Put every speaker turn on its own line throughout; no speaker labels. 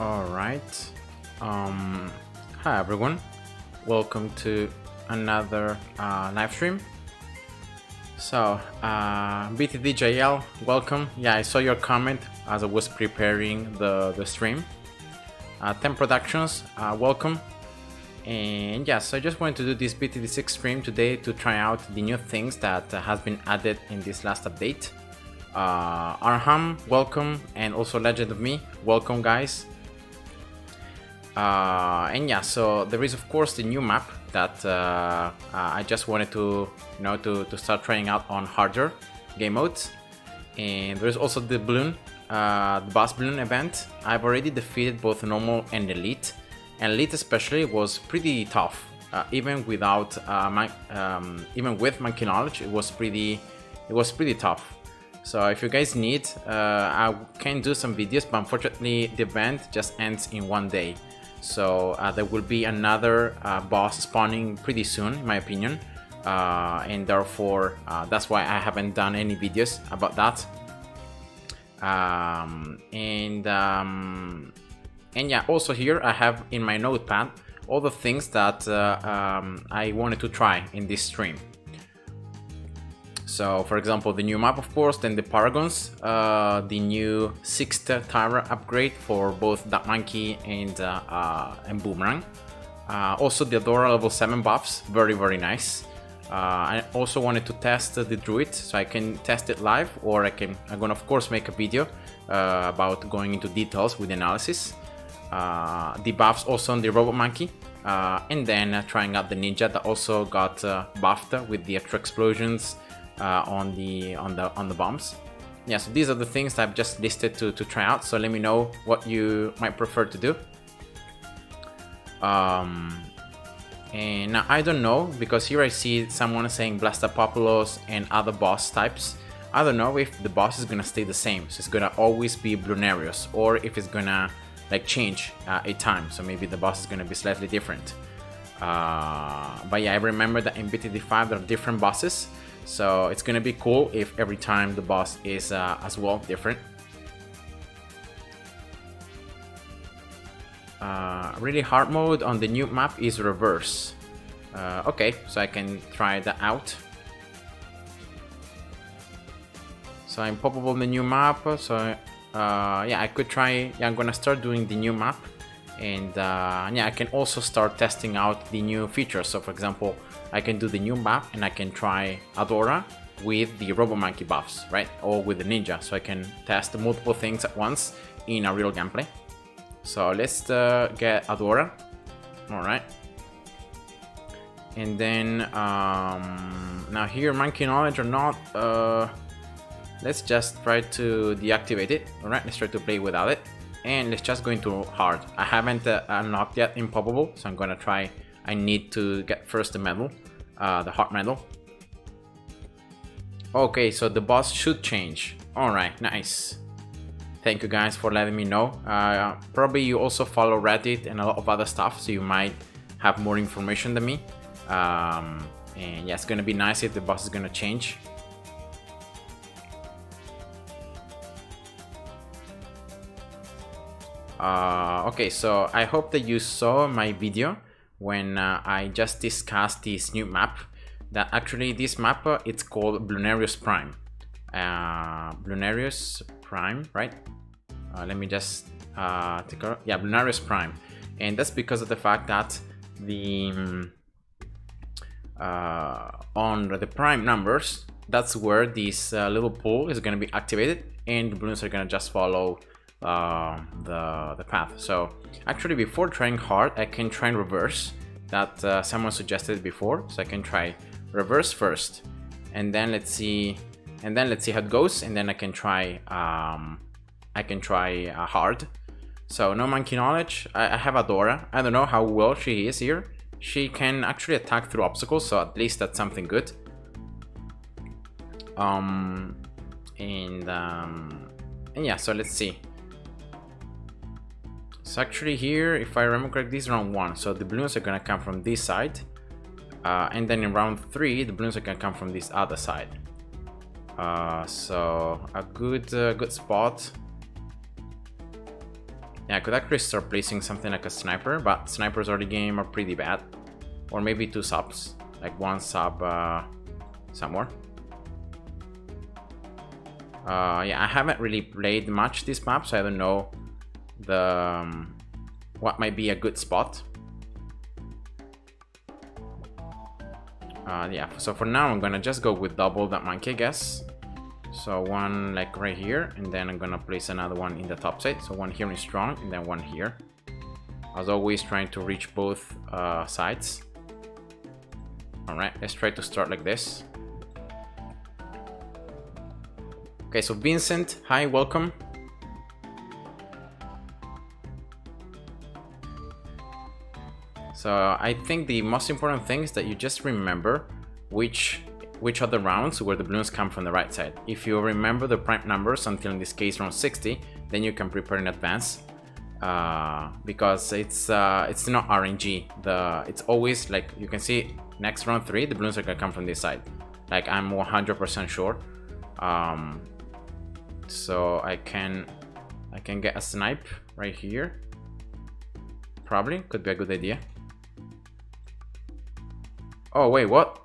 All right. Hi everyone. Welcome to another live stream. So, BTDJL, welcome. Yeah, I saw your comment as I was preparing the stream. 10 Productions, welcome. And yeah, so I just wanted to do this BTD6 stream today to try out the new things that has been added in this last update. Arham, welcome, and also Legend of Me, welcome guys. And yeah, so there is of course the new map that I just wanted to to start trying out on harder game modes. And there's also the Bloon, the boss Bloon event. I've already defeated both normal and elite, and elite especially was pretty tough. Even without even with monkey knowledge, it was pretty tough. So if you guys need, I can do some videos, but unfortunately the event just ends in one day. So there will be another boss spawning pretty soon, in my opinion, and therefore that's why I haven't done any videos about that. And yeah, also here I have in my notepad all the things that I wanted to try in this stream. So, for example, the new map, of course, then the Paragons, the new 6th Tyra upgrade for both Monkey and Boomerang. Also the Adora level 7 buffs, very nice. I also wanted to test the Druid, so I can test it live, or I'm gonna of course make a video about going into details with the analysis. The buffs also on the Robomonkey, and then trying out the Ninja that also got buffed with the extra explosions on the bombs. Yeah, so these are the things that I've just listed to try out, so let me know what you might prefer to do. And now I don't know, because here I see someone saying Blastopopulos and other boss types. I don't know if the boss is gonna stay the same, so it's gonna always be Bloonarius, or if it's gonna like change a time, so maybe the boss is gonna be slightly different. But yeah, I remember that in BTD5 there are different bosses, so it's gonna be cool if every time the boss is as well different. Really hard mode on the new map is reverse. Okay, so I can try that out. So I'm poppable in the new map, so yeah, I could try. Yeah, I'm gonna start doing the new map, and yeah, I can also start testing out the new features. So for example, I can do the new map and I can try Adora with the Robomonkey buffs, right? Or with the Ninja, so I can test multiple things at once in a real gameplay. So let's get Adora. Alright. And then now here, monkey knowledge or not, let's just try to deactivate it. Alright, let's try to play without it. And let's just go into hard. I haven't unlocked yet Improbable, so I'm gonna try. I need to get first the medal, the heart medal. Okay, so the boss should change. Alright, nice. Thank you guys for letting me know. Probably you also follow Reddit and a lot of other stuff, so you might have more information than me. And yeah, it's gonna be nice if the boss is gonna change. Okay, so I hope that you saw my video when I just discussed this new map. That actually this map it's called Bloonarius Prime. Bloonarius Prime, right? Let me just take a, yeah, Bloonarius Prime, and that's because of the fact that the on the prime numbers, that's where this little pool is going to be activated, and the balloons are going to just follow the path. So actually, before trying hard, I can try and reverse. That someone suggested before, so I can try reverse first, and then let's see how it goes, and then I can try hard. So no monkey knowledge. I have Adora. I don't know how well she is here. She can actually attack through obstacles, so at least that's something good. And yeah, so let's see. So actually here, if I remember correctly, this is round 1, so the balloons are gonna come from this side, and then in round 3 the balloons are gonna come from this other side. So a good spot Yeah, I could actually start placing something like a sniper, but snipers early game are pretty bad. Or maybe 2 subs, like 1 sub somewhere. Yeah, I haven't really played much this map, so I don't know the what might be a good spot. Yeah, so for now I'm gonna just go with double that monkey, I guess. So one like right here, and then I'm gonna place another one in the top side. So one here in strong, and then one here. As always, trying to reach both sides. All right, let's try to start like this. Okay, so Vincent, hi, welcome. So I think the most important thing is that you just remember which are the rounds where the balloons come from the right side. If you remember the prime numbers until in this case round 60, then you can prepare in advance. Because it's not RNG. It's always like you can see next round 3 the balloons are gonna come from this side. Like I'm 100% sure. So I can get a snipe right here. Probably could be a good idea. Oh wait, what?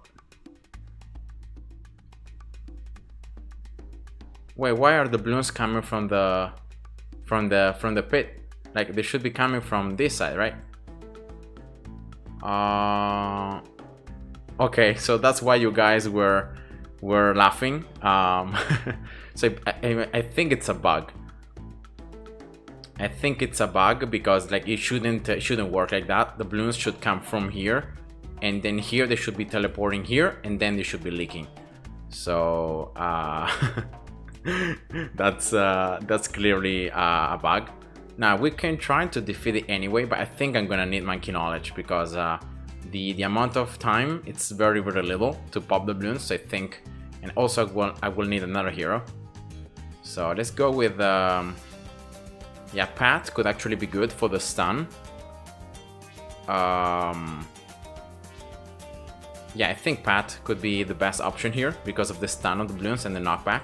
Wait, why are the balloons coming from the pit? Like they should be coming from this side, right? Okay, so that's why you guys were laughing. So I think it's a bug. I think it's a bug because like it shouldn't work like that. The balloons should come from here, and then here they should be teleporting here, and then they should be leaking. So that's clearly a bug. Now we can try to defeat it anyway, but I think I'm gonna need monkey knowledge because the amount of time it's very little to pop the balloons. So I think, and also I will need another hero. So let's go with yeah, Pat could actually be good for the stun. Yeah, I think Pat could be the best option here because of the stun of the balloons and the knockback.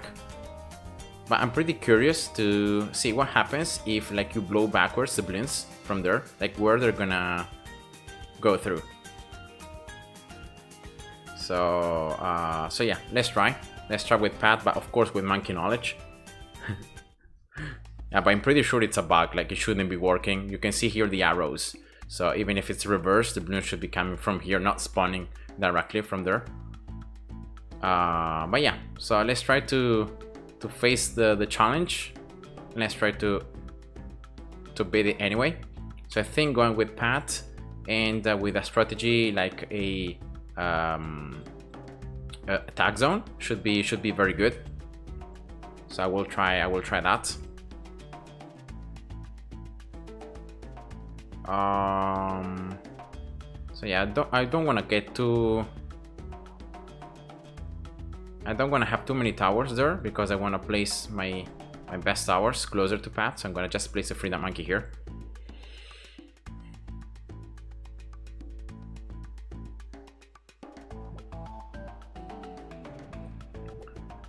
But I'm pretty curious to see what happens if like you blow backwards the balloons from there, like where they're gonna go through. So so yeah, let's try with Pat, but of course with monkey knowledge. Yeah, but I'm pretty sure it's a bug, like it shouldn't be working. You can see here the arrows, so even if it's reversed, the balloon should be coming from here, not spawning directly from there. But yeah, so let's try to face the challenge. Let's try to beat it anyway. So I think going with Pat and with a strategy like a attack zone should be very good. So I will try that. So yeah, I don't want to get too. I don't want to have too many towers there because I want to place my best towers closer to Pat. So I'm gonna just place a freedom monkey here.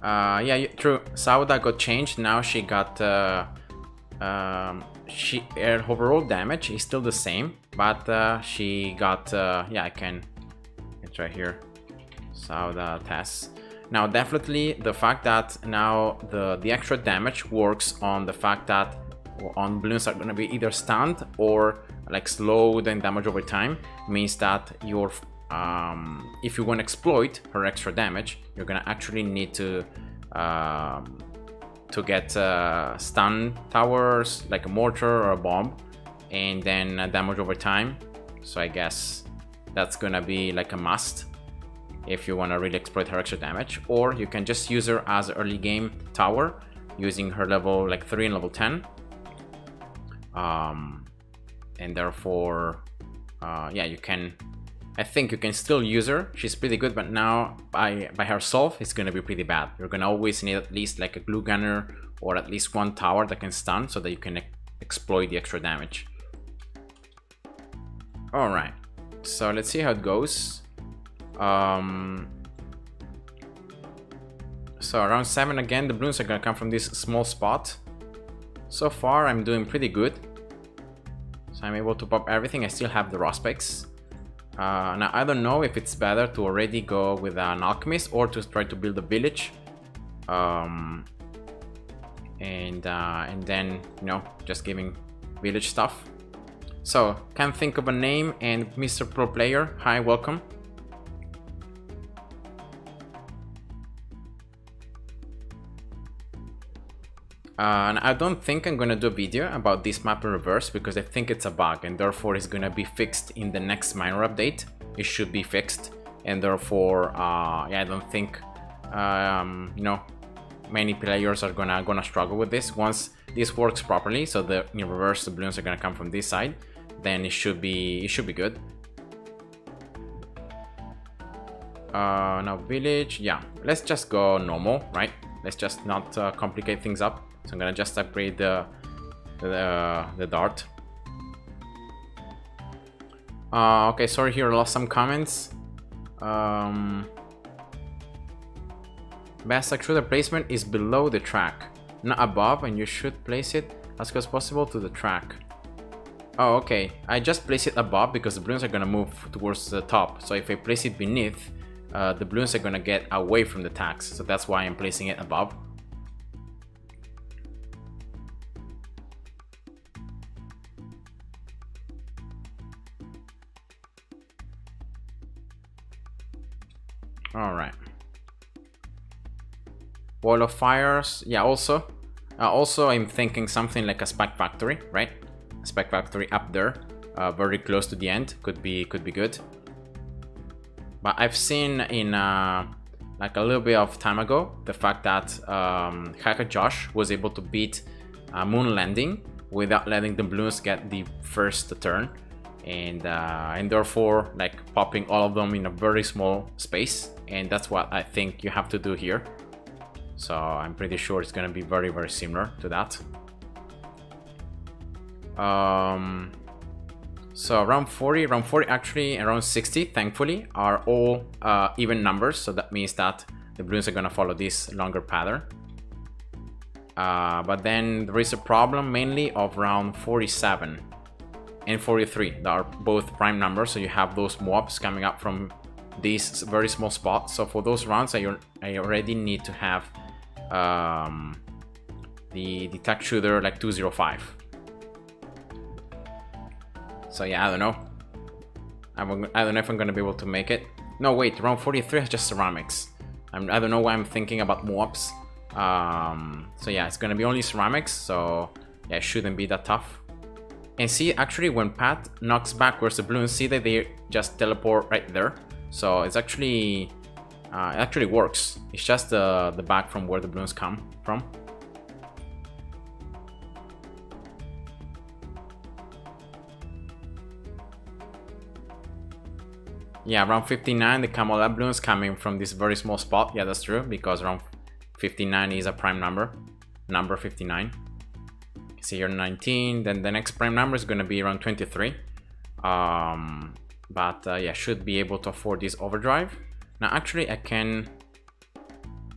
Yeah, true. Sauda got changed. Now she got her overall damage is still the same, but she got yeah, it's right here. Sauda tests. Now definitely the fact that now the extra damage works on the fact that on balloons are gonna be either stunned or like slowed and damage over time, means that your if you want to exploit her extra damage, you're gonna actually need to get stun towers like a mortar or a bomb, and then damage over time. So I guess that's gonna be like a must if you want to really exploit her extra damage. Or you can just use her as early game tower using her level like 3 and level 10, and therefore yeah, you can, I think you can still use her. She's pretty good, but now by herself it's gonna be pretty bad. You're gonna always need at least like a glue gunner or at least one tower that can stun so that you can exploit the extra damage. All right, so let's see how it goes. So around 7 again, the balloons are gonna come from this small spot. So far I'm doing pretty good. So I'm able to pop everything. I still have the raw specs. Now I don't know if it's better to already go with an alchemist or to try to build a village. And then, you know, just giving village stuff. So, can't think of a name, and Mr. Pro Player, hi, welcome. And I don't think I'm gonna do a video about this map in reverse because I think it's a bug and therefore it's gonna be fixed in the next minor update. It should be fixed, and therefore, yeah, I don't think, you know, many players are gonna struggle with this. Once this works properly, so the in reverse the balloons are gonna come from this side, then it should be good. Now village, yeah, let's just go normal, right? Let's just not complicate things up. So I'm gonna just upgrade the dart. Okay, sorry here, I lost some comments. Best extruder placement is below the track, not above, and you should place it as close as possible to the track. Oh, okay. I just place it above because the balloons are gonna move towards the top. So if I place it beneath, the balloons are gonna get away from the tags. So that's why I'm placing it above. All right. Wall of fires, yeah. Also I'm thinking something like a spec factory, right? A spec factory up there, very close to the end, could be good. But I've seen in like a little bit of time ago the fact that Hacker Josh was able to beat Moon Landing without letting the balloons get the first turn, and therefore like popping all of them in a very small space, and that's what I think you have to do here. So I'm pretty sure it's gonna be very, very similar to that. So around 40 actually, around 60 thankfully are all even numbers, so that means that the balloons are gonna follow this longer pattern. But then there is a problem mainly of round 47 and 43 that are both prime numbers, so you have those mobs coming up from these very small spots. So for those rounds I already need to have the tech shooter like 205. So yeah, I don't know. I don't know if I'm gonna be able to make it. No, wait, round 43 is just ceramics. I don't know why I'm thinking about mobs. So yeah, it's gonna be only ceramics, so yeah, it shouldn't be that tough. And see, actually when Pat knocks backwards the balloons, see that they just teleport right there. So it's actually it actually works. It's just the back from where the balloons come from. Yeah, around 59 the Camelot balloons coming from this very small spot. Yeah, that's true, because around 59 is a prime number. Number 59. See here 19, then the next prime number is gonna be around 23. But yeah, should be able to afford this overdrive. Now actually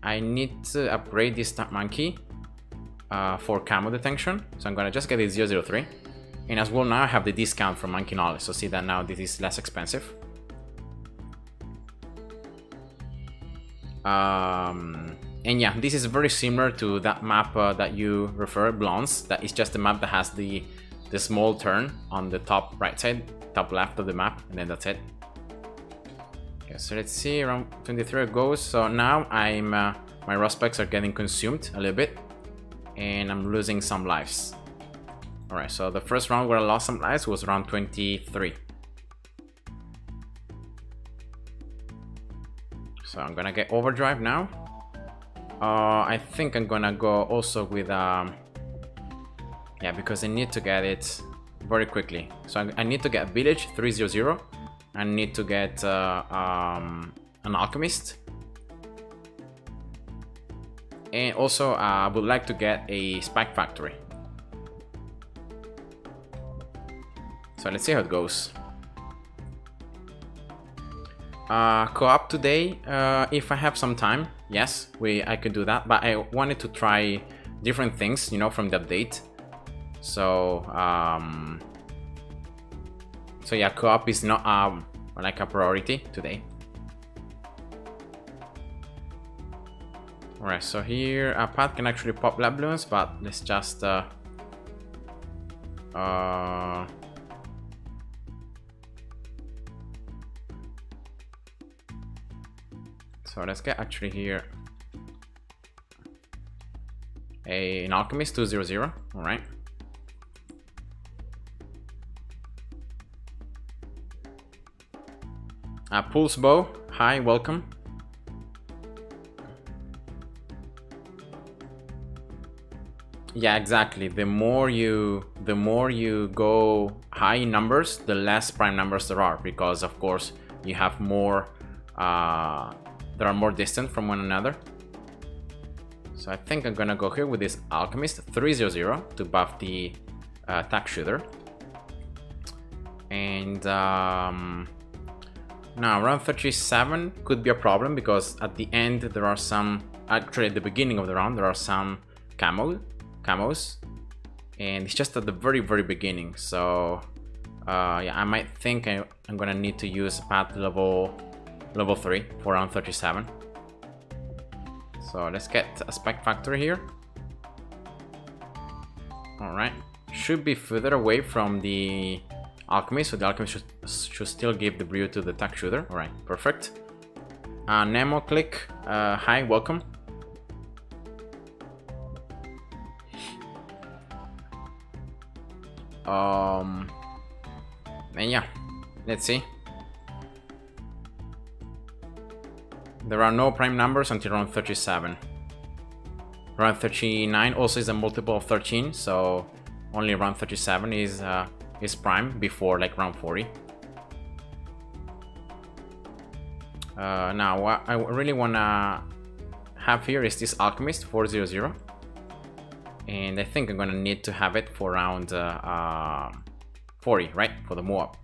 I need to upgrade this monkey for camo detection. So I'm gonna just get it 003. And as well now I have the discount from Monkey Knowledge, so see that now this is less expensive. And yeah, this is very similar to that map that you refer, Bloons. That is just the map that has the small turn on the top right side, top left of the map, and then that's it. Okay, so let's see, around 23 it goes. So now I'm my raw specs are getting consumed a little bit, and I'm losing some lives. All right, so the first round where I lost some lives was around 23. So I'm gonna get overdrive now. I think I'm gonna go also with yeah, because I need to get it very quickly. So I need to get village 300. I need to get an alchemist, and also I would like to get a spike factory. So let's see how it goes. Co-op today, if I have some time, yes, I could do that, but I wanted to try different things, you know, from the update. So So yeah, co-op is not like a priority today. Alright, so here Pat can actually pop lab balloons, but let's just so let's get actually here an Alchemist 200. Alright. Pulse Bow, hi, welcome. Yeah, exactly. The more you go high in numbers, the less prime numbers there are, because of course you have more there are more distant from one another. So I think I'm gonna go here with this Alchemist 300 to buff the attack shooter. And now around 37 could be a problem, because at the end there are some, actually at the beginning of the round there are some camos, and it's just at the very beginning. So yeah, I might think I'm gonna need to use path level 3 for around 37. So let's get a spec factory here. Alright, should be further away from the Alchemist, so the Alchemist should still give the brew to the attack shooter. Alright, perfect. Nemo click, hi, welcome. And yeah, let's see. There are no prime numbers until around 37. Around 39 also is a multiple of 13, so only around 37 is prime before like round 40. Now what I really wanna have here is this Alchemist 400, and I think I'm gonna need to have it for around 40, right, for the move-up.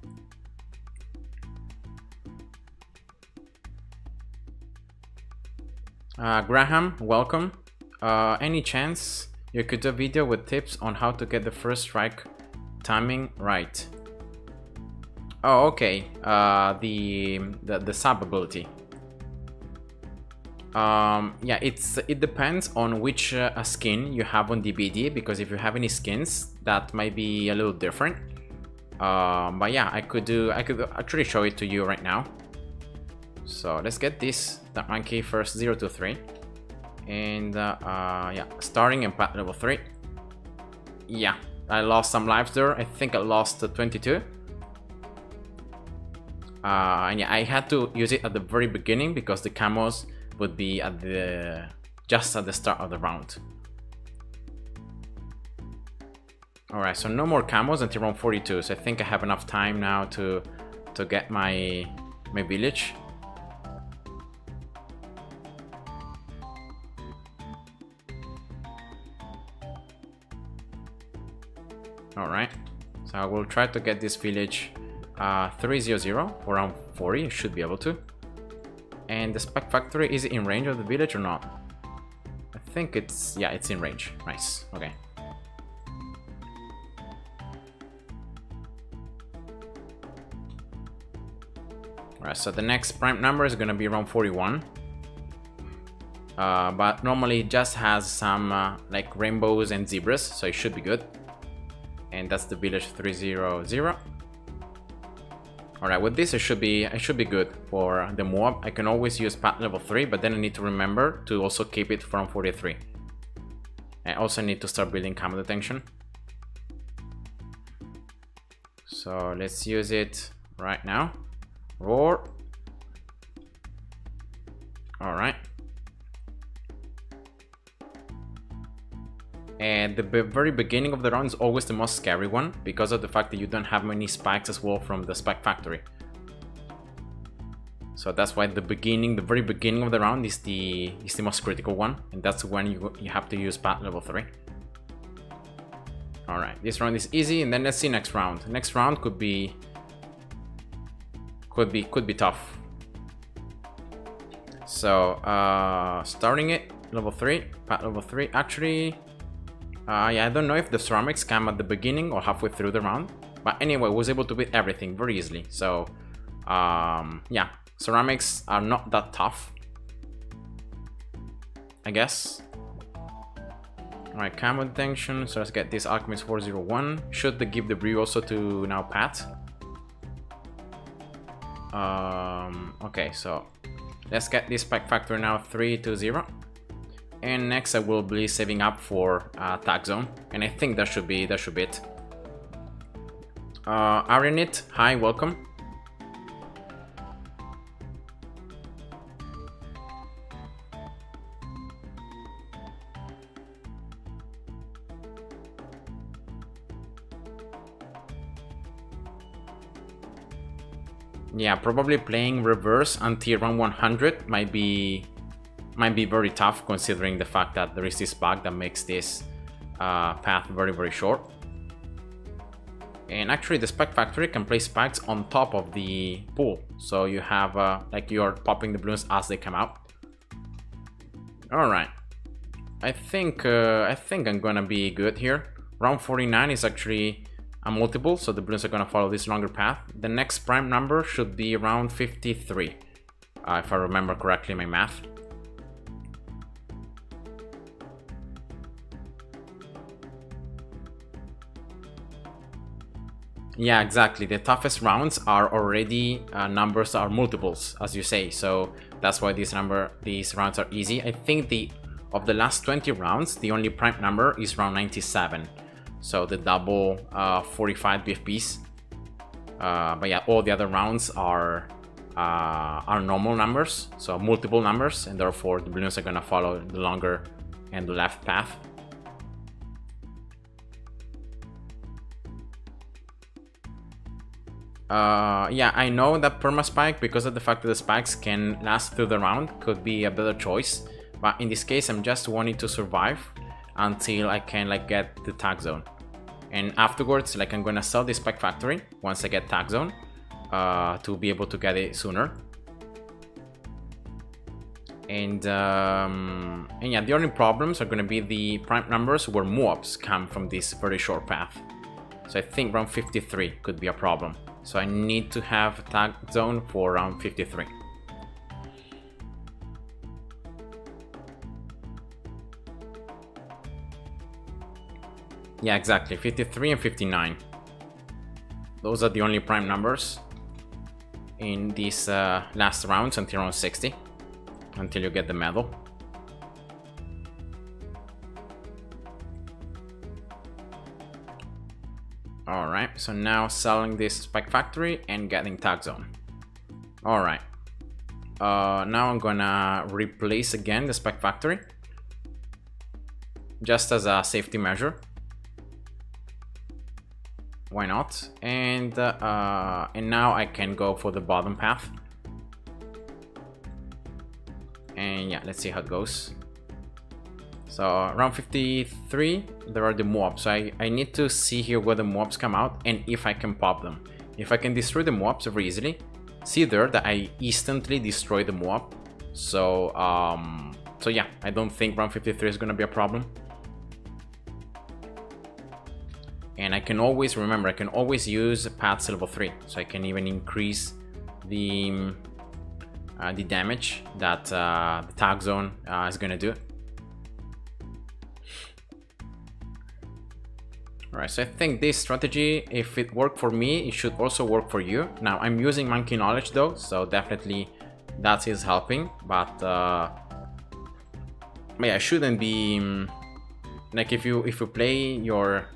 Graham, welcome. Any chance you could do a video with tips on how to get the first strike timing right? Oh, okay. The sub ability. Yeah, it depends on which skin you have on DBD, because if you have any skins, that might be a little different. But yeah, I could actually show it to you right now. So let's get that monkey first 0 to 3, and yeah, starting in path level 3. Yeah, I lost some lives there. I think I lost 22. And yeah, I had to use it at the very beginning because the camos would be at just at the start of the round. Alright, so no more camos until round 42, so I think I have enough time now to get my village. Alright, so I will try to get this village 300 for around 40, should be able to. And the spec factory, is it in range of the village or not? I think it's, yeah, it's in range. Nice, okay. Alright, so the next prime number is gonna be around 41. But normally it just has some like rainbows and zebras, so it should be good. And that's the village 300. Alright, with this I should be good for the move-up. I can always use path level 3, but then I need to remember to also keep it from 43. I also need to start building camo detection. So let's use it right now. Roar. Alright. And the very beginning of the round is always the most scary one, because of the fact that you don't have many spikes as well from the spike factory. So that's why the very beginning of the round is the most critical one, and that's when you have to use path level 3. Alright, this round is easy, and then let's see next round. Next round could be tough. So starting it level 3, path level 3. Actually, yeah, I don't know if the ceramics come at the beginning or halfway through the round. But anyway, was able to beat everything very easily. So yeah, ceramics are not that tough, I guess. Alright, camo detection. So let's get this Alchemist 401. Should they give the brew also to now Pat? Okay, so let's get this pack factor now 320. And next I will be saving up for tag zone. And I think that should be it. Arenit, hi, welcome. Yeah, probably playing reverse until round 100 might be very tough, considering the fact that there is this bug that makes this path very short. And actually the spike factory can place spikes on top of the pool, so you have like you're popping the balloons as they come out. All right, I think I'm gonna be good here. Round 49 is actually a multiple, so the balloons are gonna follow this longer path. The next prime number should be around 53, if I remember correctly my math. Yeah, exactly. The toughest rounds are already numbers that are multiples, as you say. So that's why these rounds are easy. I think of the last 20 rounds, the only prime number is round 97. So the double 45 BFPs. But yeah, all the other rounds are normal numbers, so multiple numbers, and therefore the balloons are gonna follow the longer and the left path. Yeah, I know that perma spike, because of the fact that the spikes can last through the round, could be a better choice. But in this case, I'm just wanting to survive until I can like get the tag zone. And afterwards, like I'm gonna sell this spike factory once I get tag zone to be able to get it sooner. And yeah, the only problems are gonna be the prime numbers where mobs come from this very short path. So I think round 53 could be a problem. So I need to have tag zone for round 53. Yeah, exactly, 53 and 59. Those are the only prime numbers in these last rounds until round 60, until you get the medal. Alright, so now selling this spike factory and getting tag zone. Alright, now I'm gonna replace again the spike factory, just as a safety measure. Why not? And now I can go for the bottom path. And yeah, let's see how it goes. So round 53, there are the mobs. So I need to see here where the mobs come out and if I can pop them. If I can destroy the mobs very easily, see there that I instantly destroy the mob. So so yeah, I don't think round 53 is gonna be a problem. And I can always remember, I can always use paths level 3, so I can even increase the damage that the tag zone is gonna do. Alright, so I think this strategy, if it worked for me, it should also work for you. Now I'm using monkey knowledge though, so definitely that is helping. But yeah, I shouldn't be like if you play your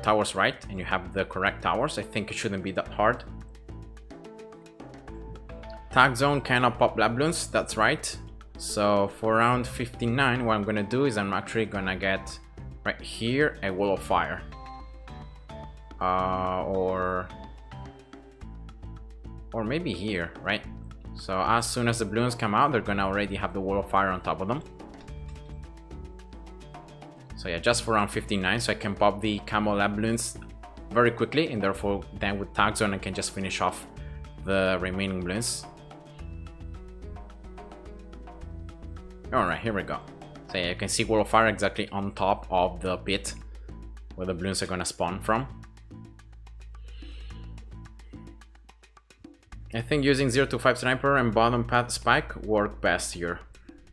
towers right and you have the correct towers, I think it shouldn't be that hard. Tag zone cannot pop lab balloons, that's right. So for round 59, what I'm gonna do is I'm actually gonna get right here a wall of fire. Or maybe here, right? So as soon as the balloons come out, they're gonna already have the wall of fire on top of them. So yeah, just for round 59, so I can pop the camo lab balloons very quickly, and therefore then with tag zone I can just finish off the remaining balloons. Alright, here we go. So yeah, you can see wall of fire exactly on top of the pit where the balloons are gonna spawn from. I think using 0 to 5 sniper and bottom path spike work best here.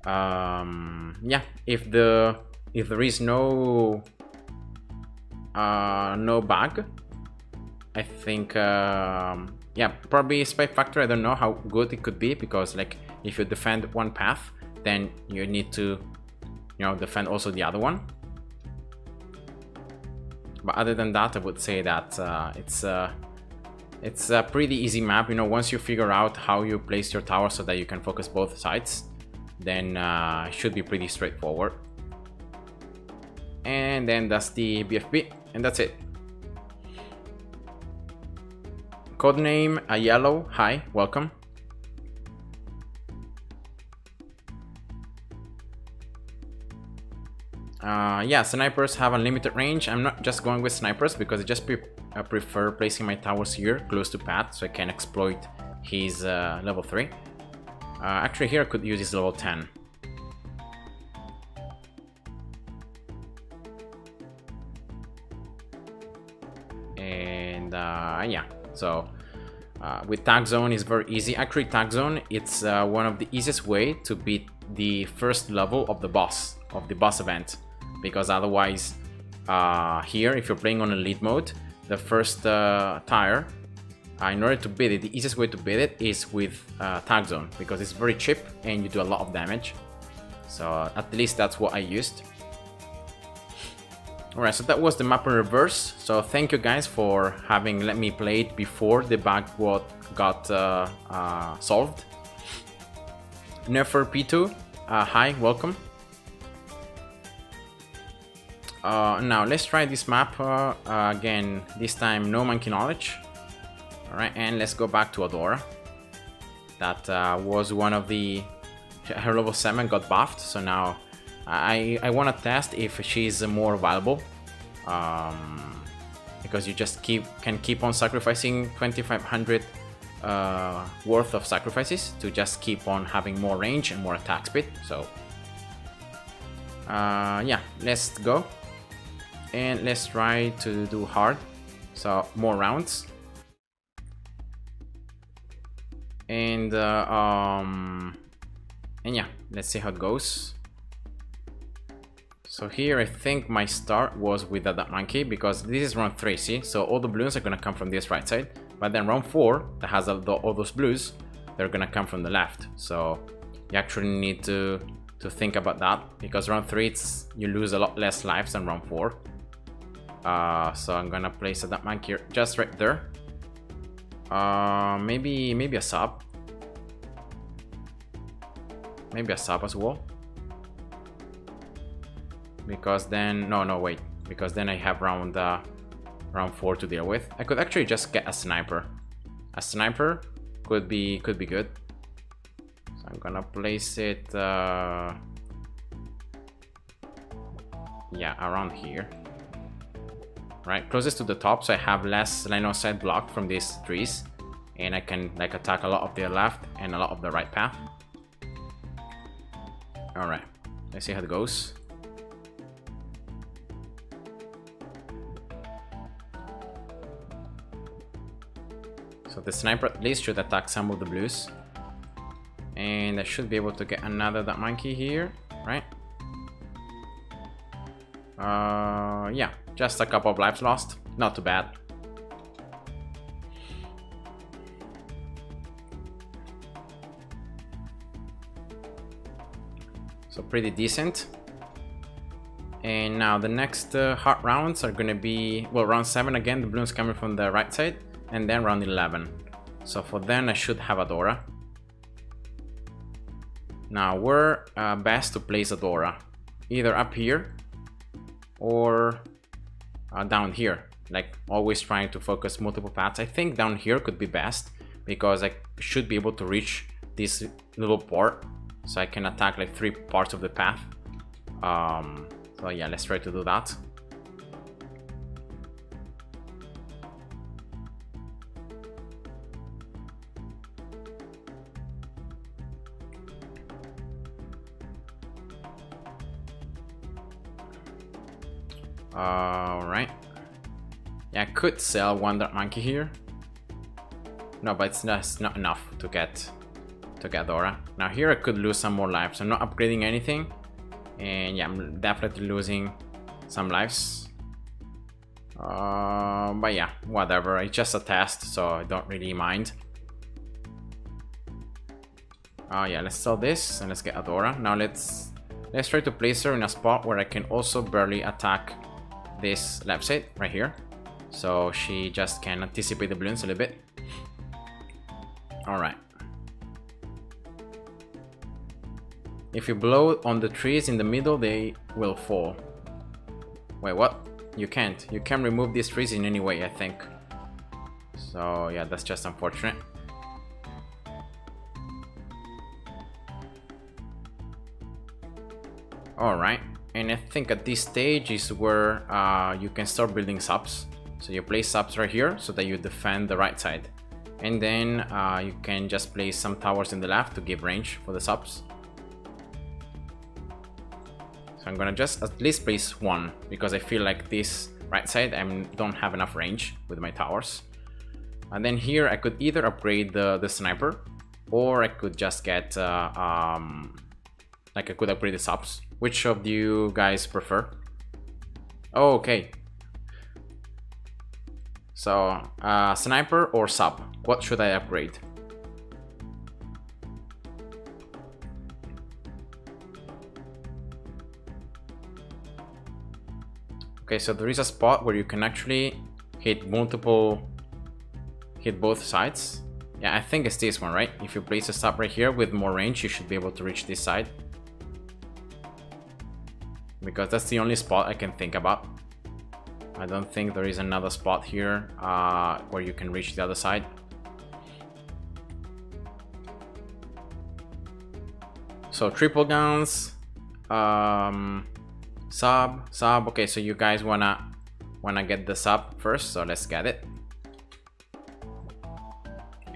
Yeah, if there is no bug, I think yeah, probably spike factor. I don't know how good it could be, because like if you defend one path, then you need to, you know, defend also the other one. But other than that, I would say that it's a pretty easy map. You know, once you figure out how you place your tower so that you can focus both sides, then it should be pretty straightforward. And then that's the BFB, and that's it. Codename a yellow. Hi, welcome. Yeah, snipers have unlimited range. I'm not just going with snipers because I just prefer placing my towers here close to path so I can exploit his level 3. Actually, here I could use his level 10. And yeah, so with tag zone is very easy. Actually, tag zone, it's one of the easiest way to beat the first level of the boss event, because otherwise here, if you're playing on elite mode, the first tire, in order to beat it, the easiest way to beat it is with tag zone, because it's very cheap and you do a lot of damage. So at least that's what I used. Alright, so that was the map in reverse. So thank you guys for having let me play it before the bug got solved. Nefer P2, hi, welcome. Now let's try this map again. This time no monkey knowledge. Alright, and let's go back to Adora. That was one of the... her level 7 got buffed, so now I want to test if she's more valuable, because you just can keep on sacrificing 2500 worth of sacrifices to just keep on having more range and more attack speed. So yeah, let's go and let's try to do hard, so more rounds. And yeah, let's see how it goes. So here I think my start was with that monkey, because this is round 3, see? So all the balloons are gonna come from this right side, but then round 4 that has all those blues, they're gonna come from the left. So you actually need to think about that, because round 3 you lose a lot less lives than round 4. So I'm gonna place that monkey here, just right there. Maybe a sub. Maybe a sub as well. Because then no wait, because then I have round 4 to deal with. I could actually just get a sniper. A sniper could be good. So I'm gonna place it yeah, around here. Right, closest to the top, so I have less line of sight blocked from these trees, and I can like attack a lot of the left and a lot of the right path. Alright, let's see how it goes. So the sniper at least should attack some of the blues. And I should be able to get another that monkey here, right? Yeah, just a couple of lives lost. Not too bad. So pretty decent. And now the next hard rounds are gonna be, well, round 7 again, the balloons coming from the right side, and then round 11. So for then I should have Adora. Now where best to place Adora? Either up here or down here, like always trying to focus multiple paths. I think down here could be best, because I should be able to reach this little port, so I can attack like 3 parts of the path. So yeah, let's try to do that. Alright. Yeah, I could sell one dark monkey here. No, but it's not enough to get Dora. Now here I could lose some more lives. I'm not upgrading anything, and yeah, I'm definitely losing some lives. But yeah, whatever. It's just a test, so I don't really mind. Yeah, let's sell this and let's get Adora. Now let's try to place her in a spot where I can also barely attack this left side right here, so she just can anticipate the balloons a little bit. All right. If you blow on the trees in the middle, they will fall. Wait, what? You can't. You can't remove these trees in any way, I think. So yeah, that's just unfortunate. Alright, and I think at this stage is where you can start building subs. So you place subs right here so that you defend the right side. And then you can just place some towers in the left to give range for the subs. So I'm gonna just at least place one, because I feel like this right side I don't have enough range with my towers. And then here I could either upgrade the sniper, or I could just get like I could upgrade the subs. Which of you guys prefer? Oh, okay. So sniper or sub, what should I upgrade? Okay, so there is a spot where you can actually hit both sides. Yeah, I think it's this one, right? If you place a sub right here with more range, you should be able to reach this side. Because that's the only spot I can think about. I don't think there is another spot here where you can reach the other side. So triple guns, sub. Okay, so you guys wanna get the sub first, so let's get it.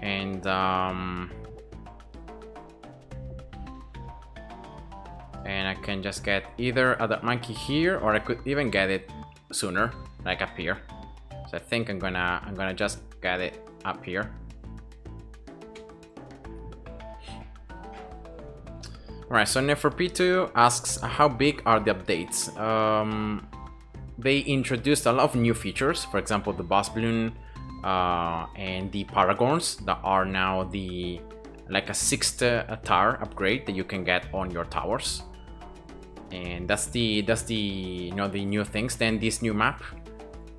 And I can just get either a monkey here, or I could even get it sooner, like up here. So I think I'm gonna just get it up here. Alright, so Neferpitu asks, how big are the updates? They introduced a lot of new features, for example the boss balloon and the Paragons that are now like a 6th tower upgrade that you can get on your towers. And that's the you know, the new things. Then this new map,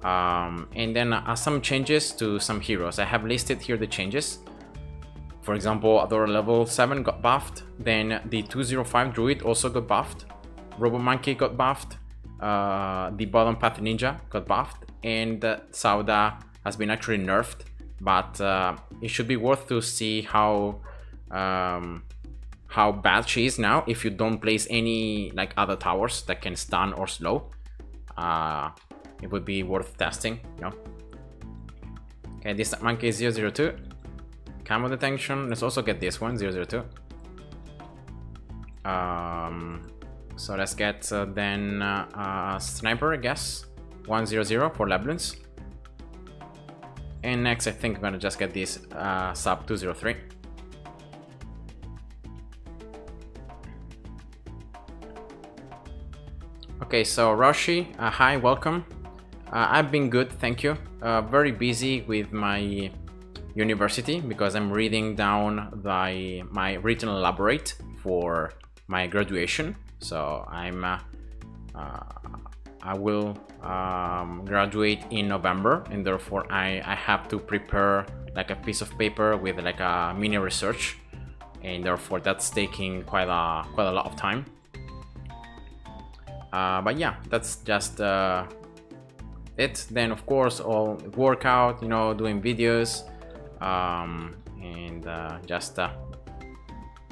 and then some changes to some heroes. I have listed here the changes. For example, Adora level 7 got buffed. Then the 205 Druid also got buffed. Robomonkey got buffed. The bottom path ninja got buffed, and Sauda has been actually nerfed. But it should be worth to see how bad she is now if you don't place any like other towers that can stun or slow. It would be worth testing, you know. Okay, this monkey is 002. Camo detection. Let's also get this one, 002. So let's get then sniper, I guess, 100 for Bloons. And next I think I'm gonna just get this sub 203. Okay, so Roshi, hi, welcome. I've been good, thank you. Very busy with my university because I'm reading down my written elaborate for my graduation. So I will graduate in November, and therefore I have to prepare like a piece of paper with like a mini research, and therefore that's taking quite a lot of time. But yeah, that's just it. Then of course all workout, you know, doing videos, and just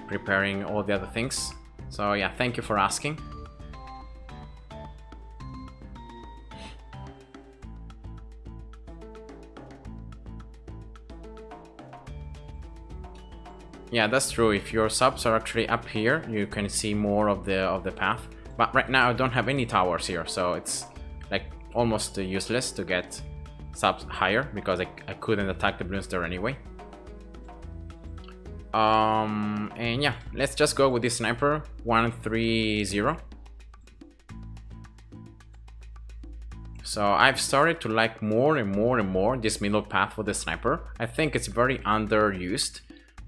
preparing all the other things. So yeah, thank you for asking. Yeah, that's true. If your subs are actually up here, you can see more of the path. But right now I don't have any towers here, so it's like almost useless to get subs higher because I couldn't attack the balloons there anyway. And yeah, let's just go with this sniper 130. So I've started to like more and more this middle path for the sniper. I think it's very underused,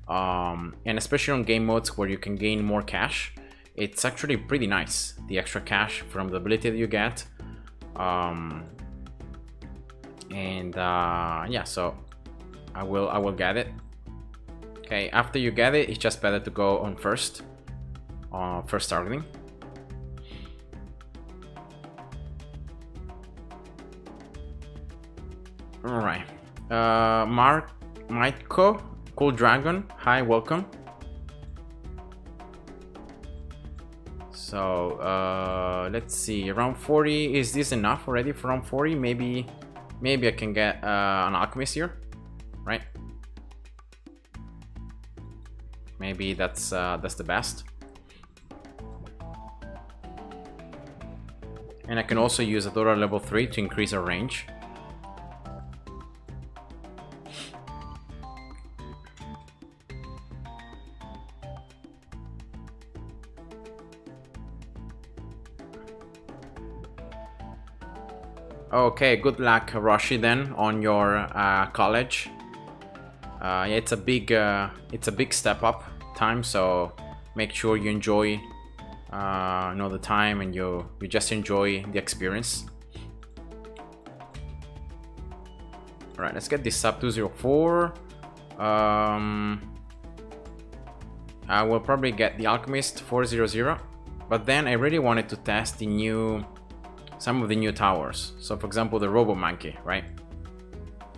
and especially on game modes where you can gain more cash, it's actually pretty nice, the extra cash from the ability that you get. Yeah, so I will get it. Okay, after you get it, it's just better to go on first targeting. All right, Maiko, Cool Dragon, hi, welcome. So let's see, around 40, is this enough already for around 40? Maybe I can get an Alchemist here, right? Maybe that's the best. And I can also use Adora level 3 to increase our range. Okay, good luck, Roshi, then on your college. Yeah, it's a big step up time, so make sure you enjoy the time, and you just enjoy the experience. All right, let's get this sub 204. I will probably get the Alchemist 400, but then I really wanted to test some of the new towers. So for example, the Robomonkey, right?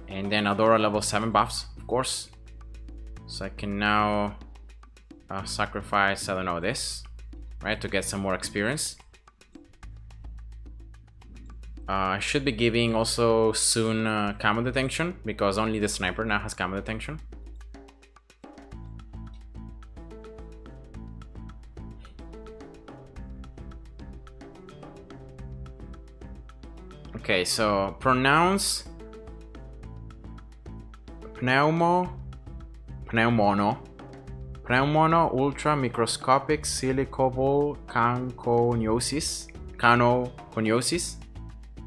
And then Adora level 7 buffs, of course. So I can now sacrifice, I don't know, this, right, to get some more experience. I should be giving also soon camo detection, because only the sniper now has camo detection. Okay, so pronounce pneumono ultra microscopic silicoval canconiosis.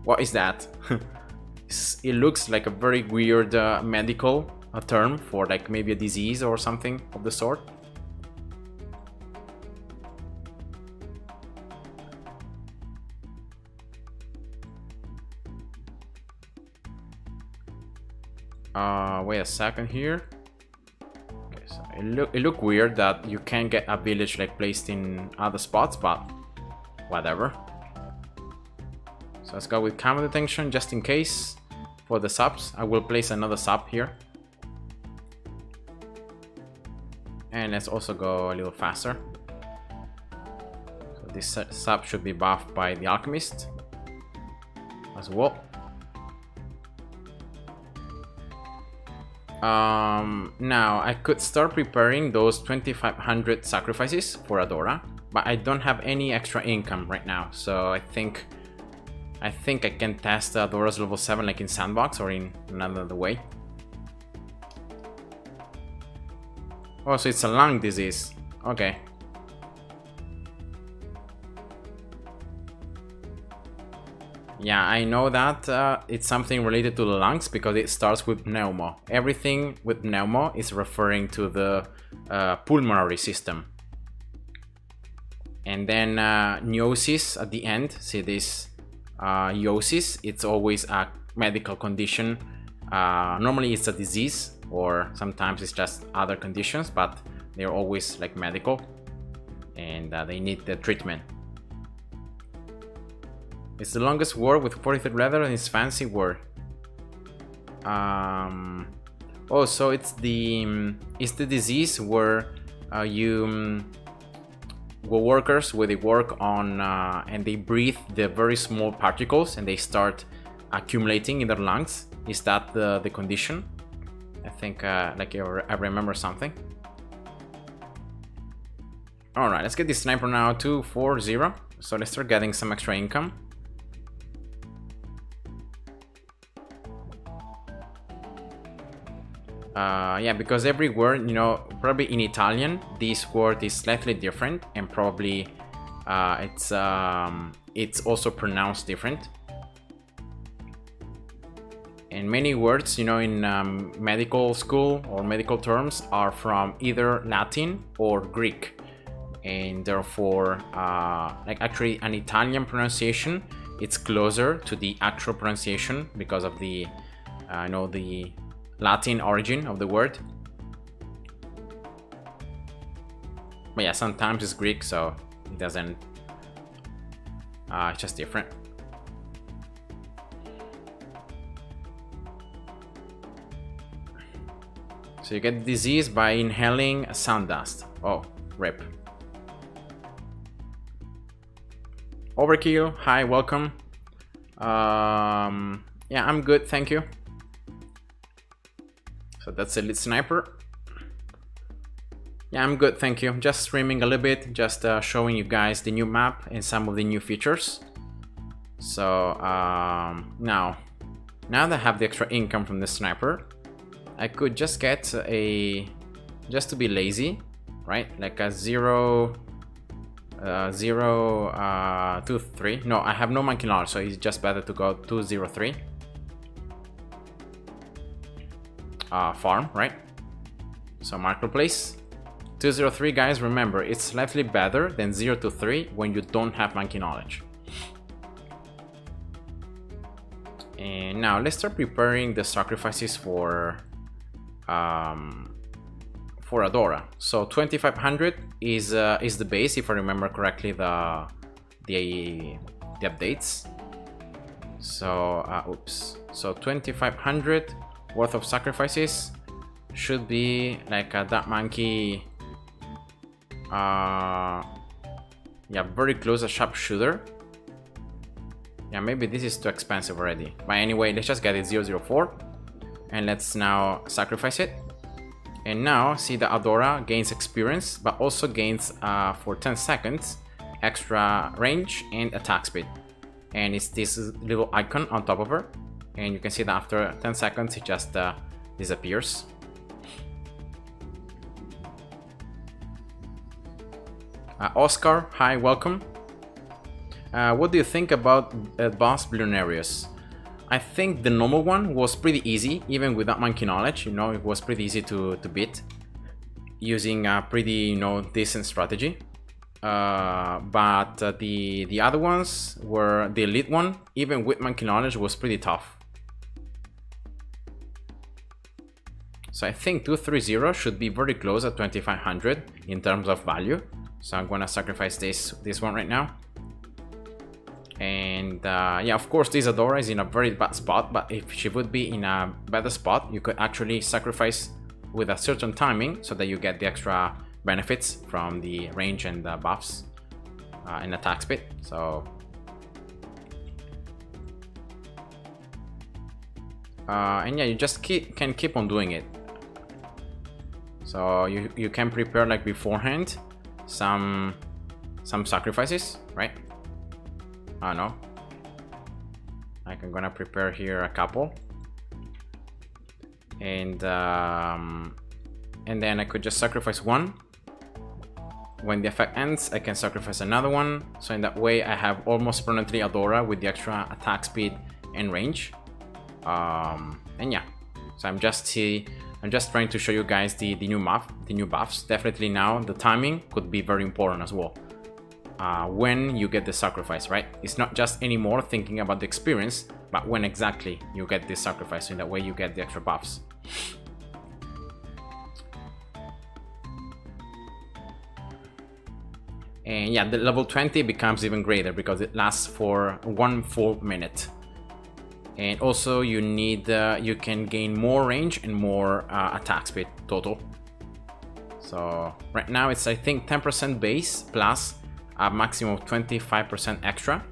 What is that? It looks like a very weird medical term for like maybe a disease or something of the sort. Wait a second here. Okay, so it look weird that you can't get a village like placed in other spots, but whatever. So let's go with camo detection just in case for the subs. I will place another sub here. And let's also go a little faster. So this sub should be buffed by the Alchemist as well. Now I could start preparing those 2500 sacrifices for Adora, but I don't have any extra income right now, so I think I can test Adora's level 7 like in Sandbox or in another way. Oh, so it's a lung disease. Okay. Yeah, I know that it's something related to the lungs because it starts with pneumo. Everything with pneumo is referring to the pulmonary system. And then neurosis at the end. See this iosis? It's always a medical condition. Normally it's a disease, or sometimes it's just other conditions, but they're always like medical, and they need the treatment. It's the longest word with 43 letters and it's fancy word. Oh, so it's the disease where workers where they work on and they breathe the very small particles and they start accumulating in their lungs. Is that the condition? I think like I remember something. All right, let's get this sniper now 240. So let's start getting some extra income. Yeah, because every word, you know, probably in Italian this word is slightly different, and probably it's also pronounced different. And many words, you know, in medical school or medical terms are from either Latin or Greek, and therefore like actually an Italian pronunciation, it's closer to the actual pronunciation because of the you know, the Latin origin of the word. But yeah, sometimes it's Greek, so it doesn't, it's just different. So you get disease by inhaling sound dust. Oh, rip. Overkill, hi, welcome. Yeah, I'm good, thank you. So that's Elite Sniper. Yeah, I'm good, thank you. Just streaming a little bit, just showing you guys the new map and some of the new features. So now that I have the extra income from the sniper, I could just get a, just to be lazy, right? Like a 0, 0, 2, 3. No, I have no monkey knowledge, so it's just better to go 2, 0, 3. Farm, right? So marketplace 203, guys, remember it's slightly better than 0 to 3 when you don't have monkey knowledge. And now let's start preparing the sacrifices for Adora. So 2500 is the base, if I remember correctly, the updates. So oops, so 2500 worth of sacrifices should be like that monkey, yeah, very close, a sharpshooter. Yeah, maybe this is too expensive already, but anyway, let's just get it 004 and let's now sacrifice it. And now see the Adora gains experience, but also gains for 10 seconds extra range and attack speed. And it's this little icon on top of her, and you can see that after 10 seconds it just disappears. Oscar, hi, welcome. What do you think about advanced Bloonarius? I think the normal one was pretty easy, even without monkey knowledge. You know, it was pretty easy to beat using a pretty, you know, decent strategy. But the other ones were, the elite one, even with monkey knowledge, was pretty tough. So I think 230 should be very close at 2500 in terms of value. So I'm gonna sacrifice this one right now. And yeah, of course this Adora is in a very bad spot, but if she would be in a better spot, you could actually sacrifice with a certain timing so that you get the extra benefits from the range and the buffs and attack speed. So and yeah, you just can keep on doing it. So you can prepare like beforehand some sacrifices, right? I don't know, like I'm gonna prepare here a couple, and then I could just sacrifice one. When the effect ends, I can sacrifice another one, so in that way I have almost permanently Adora with the extra attack speed and range. And yeah, so I'm just trying to show you guys the new map, the new buffs. Definitely now the timing could be very important as well. When you get the sacrifice, right? It's not just anymore thinking about the experience, but when exactly you get this sacrifice, so in that way you get the extra buffs. And yeah, the level 20 becomes even greater because it lasts for 1 full minute. And also you need, you can gain more range and more attack speed total. So right now it's, I think, 10% base plus a maximum of 25% extra.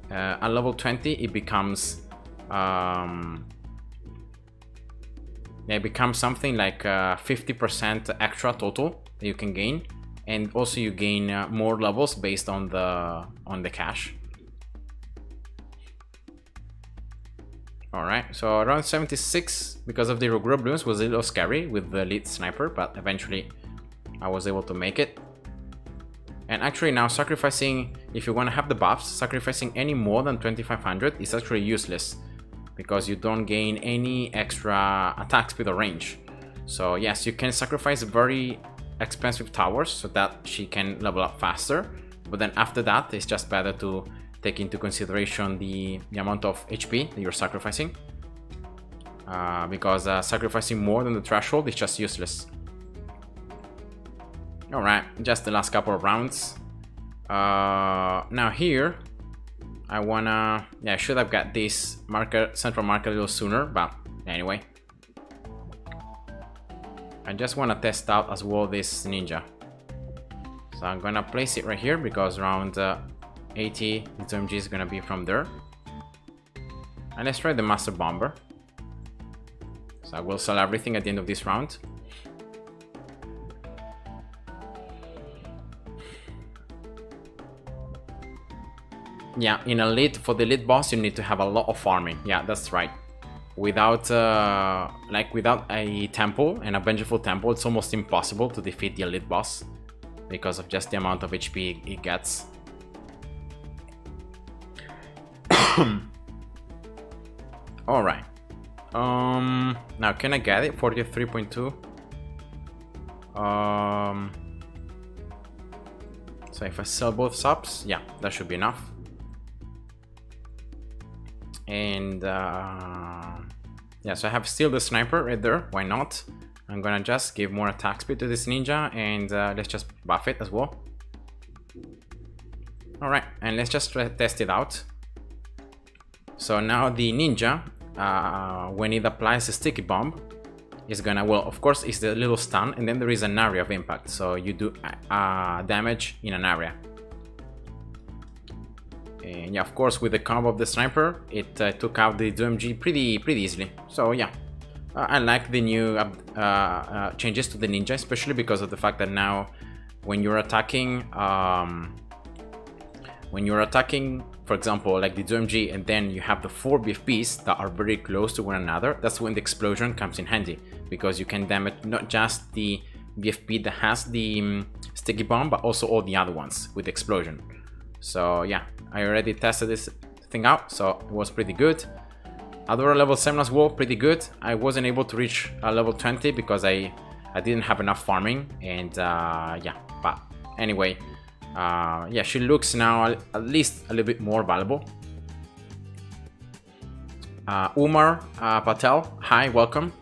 At level 20 it becomes yeah, it becomes something like 50% extra total that you can gain, and also you gain more levels based on the cash. Alright, so around 76 because of the regular balloons was a little scary with the lead sniper, but eventually I was able to make it. And actually now sacrificing, if you want to have the buffs, sacrificing any more than 2500 is actually useless because you don't gain any extra attack speed or range. So yes, you can sacrifice very expensive towers so that she can level up faster, but then after that it's just better to take into consideration the amount of HP that you're sacrificing, because sacrificing more than the threshold is just useless. Alright, just the last couple of rounds. Now here I wanna, I should have got this marker, central marker a little sooner, but anyway. I just want to test out as well this ninja. So I'm gonna place it right here because around 80 the MG is gonna be from there. And let's try the Master Bomber. So I will sell everything at the end of this round. Yeah, in elite, for the elite boss you need to have a lot of farming. Yeah, that's right. Without without a temple and a vengeful temple, it's almost impossible to defeat the elite boss because of just the amount of HP it gets. All right. Now can I get it? 43.2. So if I sell both subs, yeah, that should be enough. And yeah, so I have still the sniper right there. Why not? I'm gonna just give more attack speed to this ninja, and let's just buff it as well. All right, and let's just test it out. So now the ninja, when it applies a sticky bomb, is gonna, well, of course, it's the little stun, and then there is an area of impact. So you do damage in an area. And yeah, of course, with the combo of the sniper, it took out the DMG pretty easily. So yeah, I like the new changes to the ninja, especially because of the fact that now, when you're attacking, for example, like the DMG, and then you have the 4 BFBs that are very close to one another, that's when the explosion comes in handy, because you can damage not just the BFB that has the sticky bomb, but also all the other ones with the explosion. So yeah, I already tested this thing out, so it was pretty good. Other level 7 as well, pretty good. I wasn't able to reach level 20 because I didn't have enough farming, and yeah, but anyway, yeah, she looks now at least a little bit more valuable. Umar Patel, hi, welcome.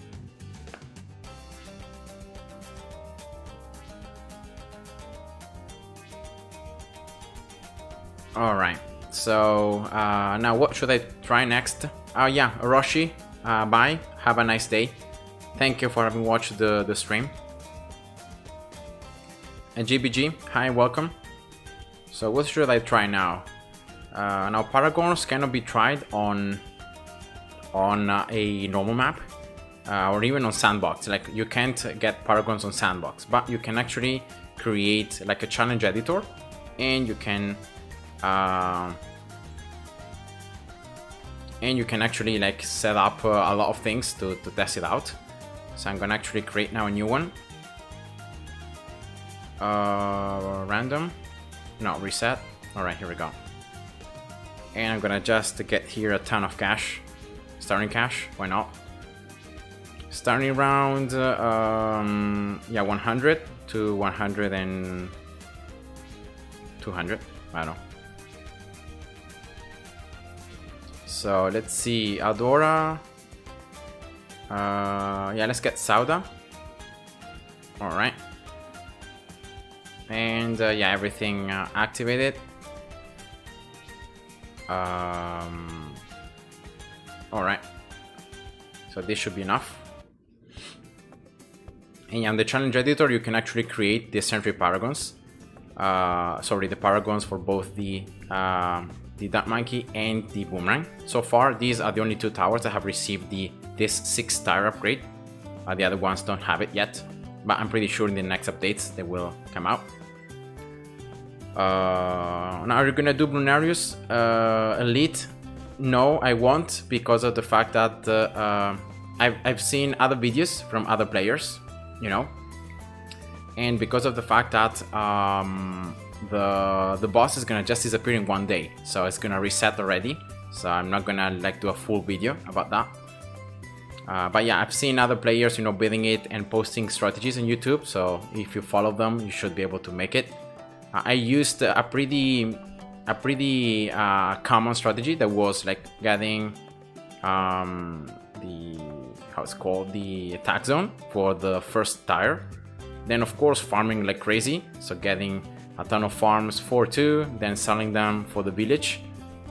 Alright, so now what should I try next? Yeah, Roshi, bye, have a nice day. Thank you for having watched the stream. And GBG, hi, welcome. So what should I try now? Now Paragons cannot be tried on a normal map, or even on sandbox. Like, you can't get Paragons on sandbox, but you can actually create like a challenge editor, and you can actually like set up a lot of things to test it out. So I'm gonna actually create now a new one. Random, no, reset. All right, here we go. And I'm gonna just get here a ton of cash, starting cash, why not? Starting around yeah, 100 to 100 and 200, I don't know. So let's see, Adora. Yeah, let's get Sauda. All right. And yeah, everything activated. All right. So this should be enough. And on the challenge editor, you can actually create the Sentry Paragons. Sorry, the Paragons for both the Monkey and the Boomerang. So far, these are the only 2 towers that have received this 6-star upgrade. The other ones don't have it yet, but I'm pretty sure in the next updates they will come out. Now, are you gonna do Bloonarius Elite? no, I won't, because of the fact that I've seen other videos from other players, you know, and because of the fact that the boss is gonna just disappear in one day, so it's gonna reset already. So I'm not gonna like do a full video about that. But yeah, I've seen other players, you know, building it and posting strategies on YouTube. So if you follow them, you should be able to make it. I used a pretty common strategy that was like getting the attack zone for the first tire. Then of course farming like crazy, so getting a ton of farms for 2, then selling them for the village.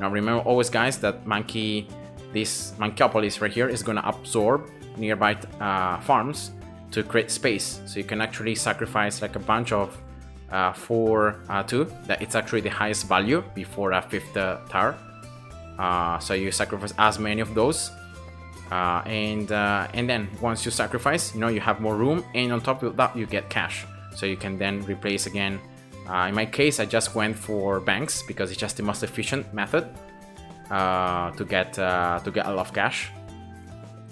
Now remember always, guys, that this Monkeypolis right here is gonna absorb nearby farms to create space. So you can actually sacrifice like a bunch of for 2, that it's actually the highest value before a 5th tower. So you sacrifice as many of those, and then once you sacrifice, you know, you have more room, and on top of that you get cash. So you can then replace again. In my case, I just went for banks because it's just the most efficient method to get a lot of cash.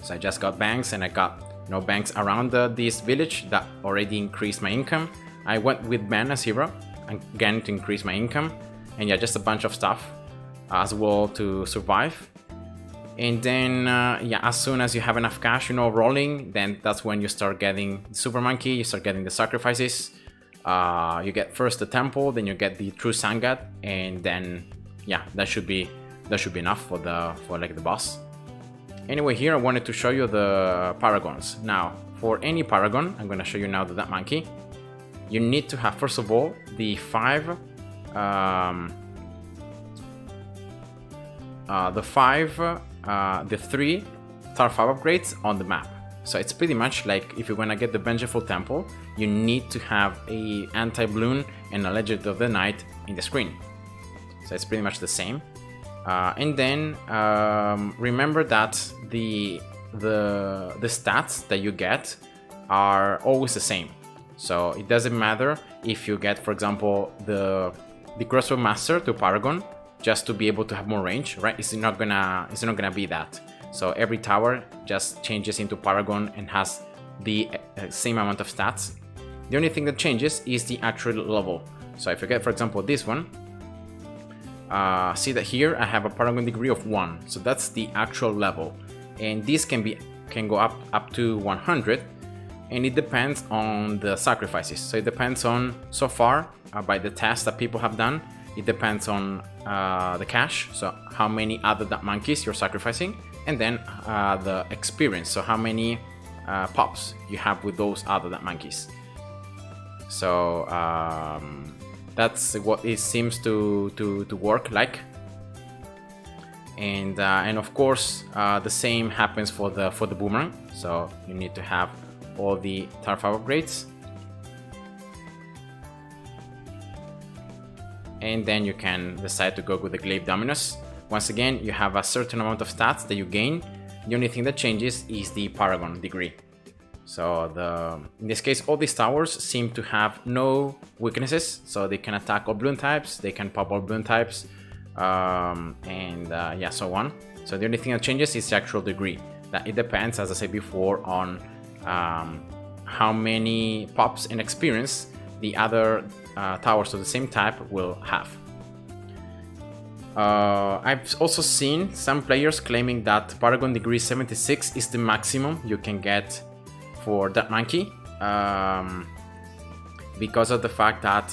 So I just got banks, and I got, you know, banks around this village that already increased my income. I went with man as hero again to increase my income, and yeah, just a bunch of stuff as well to survive. And then yeah, as soon as you have enough cash, you know, rolling, then that's when you start getting the super monkey, you start getting the sacrifices. You get first the temple, then you get the true sun god, and then yeah, that should be enough for like the boss. Anyway, here I wanted to show you the paragons. Now for any paragon, I'm gonna show you now that monkey. You need to have first of all the 5 the 3 Tar 5 upgrades on the map. So it's pretty much like if you're gonna get the Vengeful Temple, you need to have a anti-Bloon and a Legend of the Night in the screen. So it's pretty much the same. And then remember that the stats that you get are always the same. So it doesn't matter if you get, for example, the Crossbow Master to Paragon just to be able to have more range, right? It's not gonna be that. So every tower just changes into Paragon and has the same amount of stats. The only thing that changes is the actual level. So if you get, for example, this one, see that here I have a Paragon degree of 1. So that's the actual level, and this can go up to 100. And it depends on the sacrifices. So it depends on, so far, by the tests that people have done, it depends on the cash, so how many other monkeys you're sacrificing, and then the experience, so how many pops you have with those other monkeys. So that's what it seems to work like. And of course the same happens for the boomerang. So you need to have all the Tar 5 upgrades, and then you can decide to go with the Glaive Dominus. Once again, you have a certain amount of stats that you gain. The only thing that changes is the Paragon degree. So in this case, all these towers seem to have no weaknesses, so they can attack all Bloon types, they can pop all Bloon types, and yeah, so on. So the only thing that changes is the actual degree. That it depends, as I said before, on how many pops and experience the other towers of the same type will have. I've also seen some players claiming that Paragon degree 76 is the maximum you can get for that monkey, because of the fact that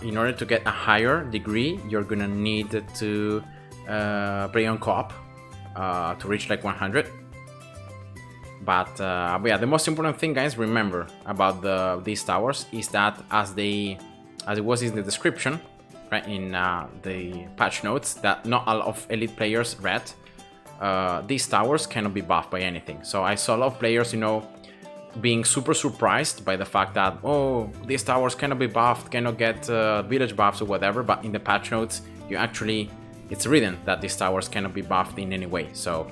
in order to get a higher degree, you're gonna need to play on co-op to reach like 100. But yeah, the most important thing, guys, remember about these towers is that as it was in the description, right, in the patch notes that not all of elite players read, these towers cannot be buffed by anything. So I saw a lot of players, you know, being super surprised by the fact that, oh, these towers cannot be buffed, cannot get village buffs or whatever, but in the patch notes, it's written that these towers cannot be buffed in any way. So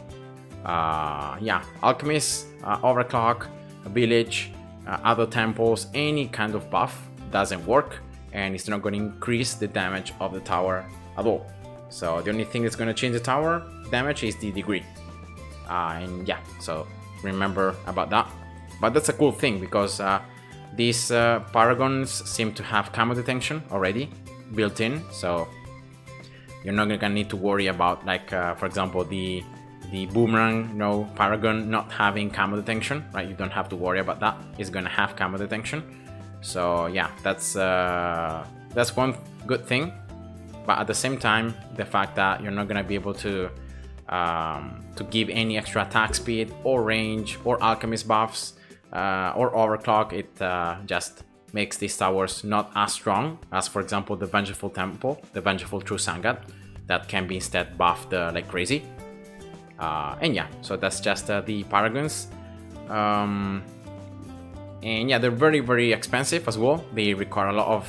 yeah, Alchemist, Overclock, Village, other temples, any kind of buff doesn't work, and it's not going to increase the damage of the tower at all. So the only thing that's gonna change the tower damage is the degree. And yeah, so remember about that. But that's a cool thing because these Paragons seem to have camo detection already built in, so you're not gonna need to worry about, like, for example, the boomerang, Paragon not having camo detection, right? You don't have to worry about that. It's gonna have camo detection. So yeah, that's one good thing. But at the same time, the fact that you're not gonna be able to give any extra attack speed or range or alchemist buffs or overclock, it just makes these towers not as strong as, for example, the Vengeful Temple, the Vengeful True Sangat, that can be instead buffed like crazy. And yeah, so that's just the Paragons. And yeah, they're very, very expensive as well. They require a lot of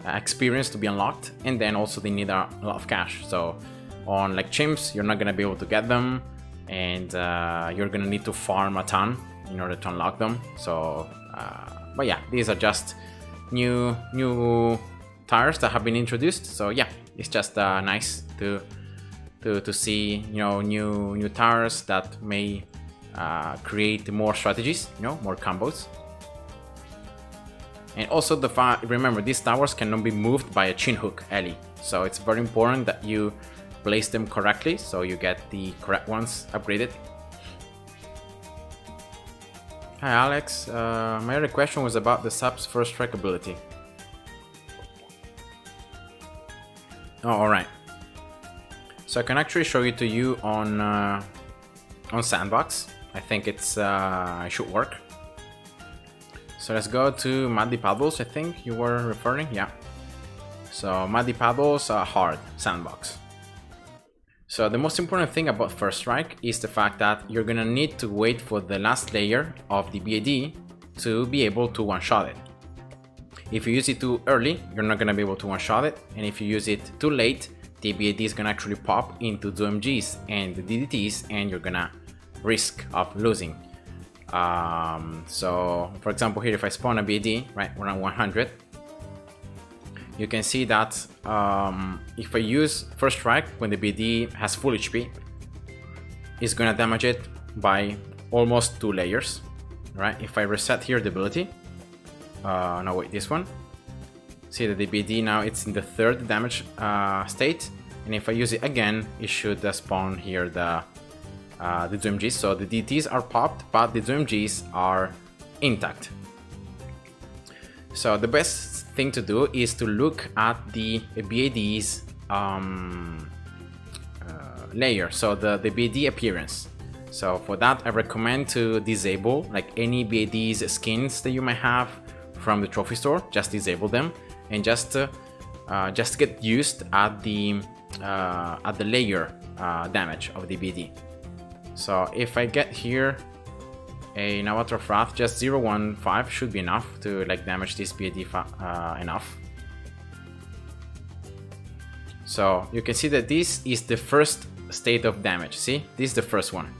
experience to be unlocked, and then also they need a lot of cash. So on like chimps, you're not gonna be able to get them, and you're gonna need to farm a ton in order to unlock them. So but yeah, these are just new tires that have been introduced. So yeah, it's just nice to see, new tires that may create more strategies, more combos. And also remember, these towers cannot be moved by a chin hook Ellie, so it's very important that you place them correctly so you get the correct ones upgraded. Hi Alex, my other question was about the sub's first strike ability. Oh, alright. So I can actually show it to you on Sandbox. I think it should work. So let's go to Muddy Paddles, I think you were referring, yeah. So Muddy Paddles are hard, Sandbox. So the most important thing about First Strike is the fact that you're gonna need to wait for the last layer of the BAD to be able to one-shot it. If you use it too early, you're not gonna be able to one-shot it, and if you use it too late, the BAD is gonna actually pop into the MGs and the DDTs, and you're gonna risk of losing. So for example, here if I spawn a BAD right around 100, you can see that if I use First Strike when the BAD has full HP, it's gonna damage it by almost 2 layers, right? If I reset here the ability, no wait, this one, see that the BAD now it's in the 3rd damage state, and if I use it again, it should spawn here the 2 MGs. So the DTs are popped, but the 2 MGs are intact. So the best thing to do is to look at the BAD's layer, so the BAD appearance. So for that, I recommend to disable like any BAD's skins that you might have from the trophy store. Just disable them and just get used at the layer damage of the BAD. So if I get here an Avatar of Wrath, just 015 should be enough to like damage this BAD enough. So you can see that this is the first state of damage. See, this is the first one.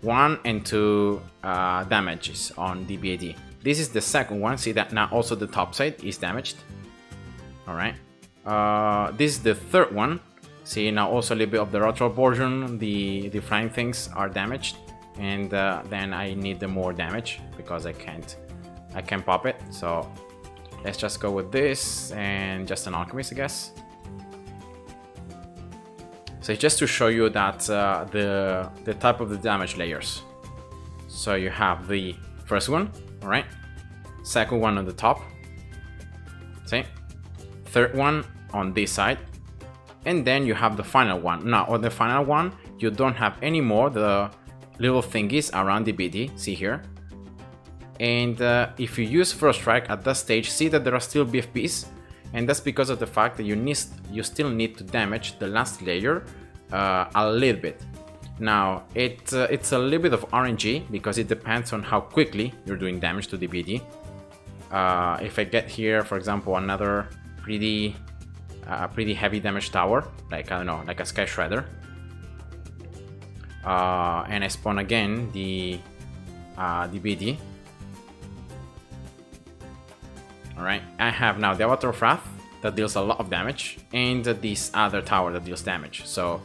1 and 2 damages on the BAD. This is the second one. See that now also the top side is damaged. Alright. This is the third one. See now also a little bit of the lateral portion, the flying things are damaged, and then I need the more damage because I can't pop it. So let's just go with this and just an Alchemist, I guess. So it's just to show you that the type of the damage layers. So you have the first one, all right, second one on the top, see, third one on this side, and then you have the final one. Now on the final one, you don't have any more the little thingies around the BD, see here. And if you use First Strike at that stage, see that there are still BFBs, and that's because of the fact that you still need to damage the last layer a little bit. Now it's a little bit of RNG because it depends on how quickly you're doing damage to the BD. If I get here, for example, another pretty heavy damage tower, like I don't know, like a Sky Shredder, and I spawn again the BD. All right, I have now the Avatar of Wrath, that deals a lot of damage, and this other tower that deals damage. So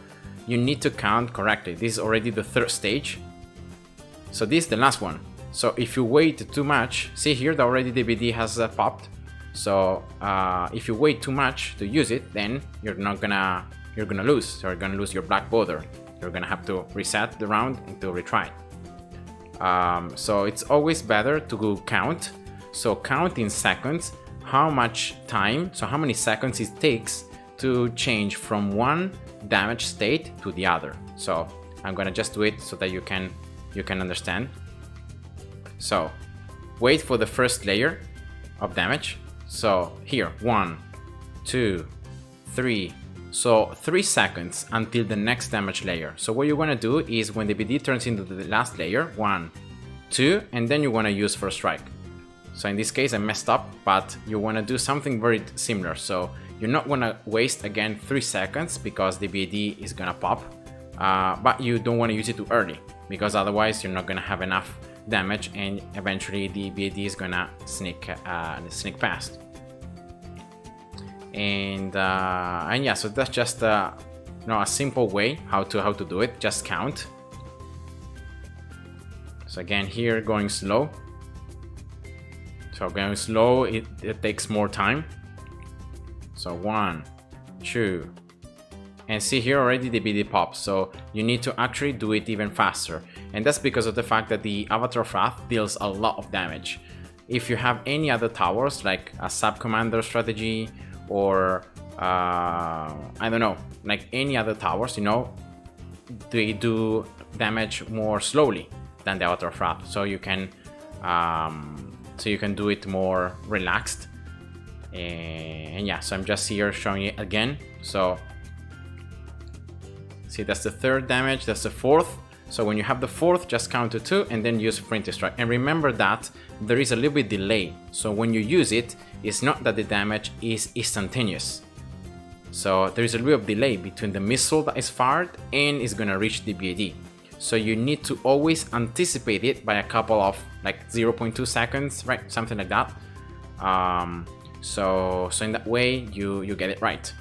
you need to count correctly. This is already the third stage, so this is the last one. So if you wait too much, see here that already the BD has popped. So if you wait too much to use it, then you're gonna lose. So you're gonna lose your black border. You're gonna have to reset the round and to retry it. So it's always better to go count. So count in seconds how much time, so how many seconds it takes to change from one damage state to the other. So I'm gonna just do it so that you can understand. So wait for the first layer of damage. So here 1, 2, 3. So 3 seconds until the next damage layer. So what you want to do is when the BD turns into the last layer, 1, 2, and then you want to use first strike. So in this case I messed up, but you want to do something very similar. So you're not going to waste again 3 seconds because the BD is going to pop, but you don't want to use it too early because otherwise you're not going to have enough damage and eventually the BD is going to sneak past. And yeah, so that's just a simple way how to do it. Just count. So again here going slow. So going slow, it takes more time. So 1, 2, and see here already the BD pops. So you need to actually do it even faster, and that's because of the fact that the Avatar of Wrath deals a lot of damage. If you have any other towers like a sub commander strategy or I don't know, like any other towers, they do damage more slowly than the Avatar of Wrath, so you can do it more relaxed. And yeah, so I'm just here showing it again. So see, that's the third damage, that's the fourth. So when you have the fourth, just count to 2 and then use Preemptive Strike. And remember that there is a little bit delay. So when you use it, it's not that the damage is instantaneous. So there is a little bit of delay between the missile that is fired and is gonna reach the BAD. So you need to always anticipate it by a couple of like 0.2 seconds, right? Something like that. So in that way you get it right.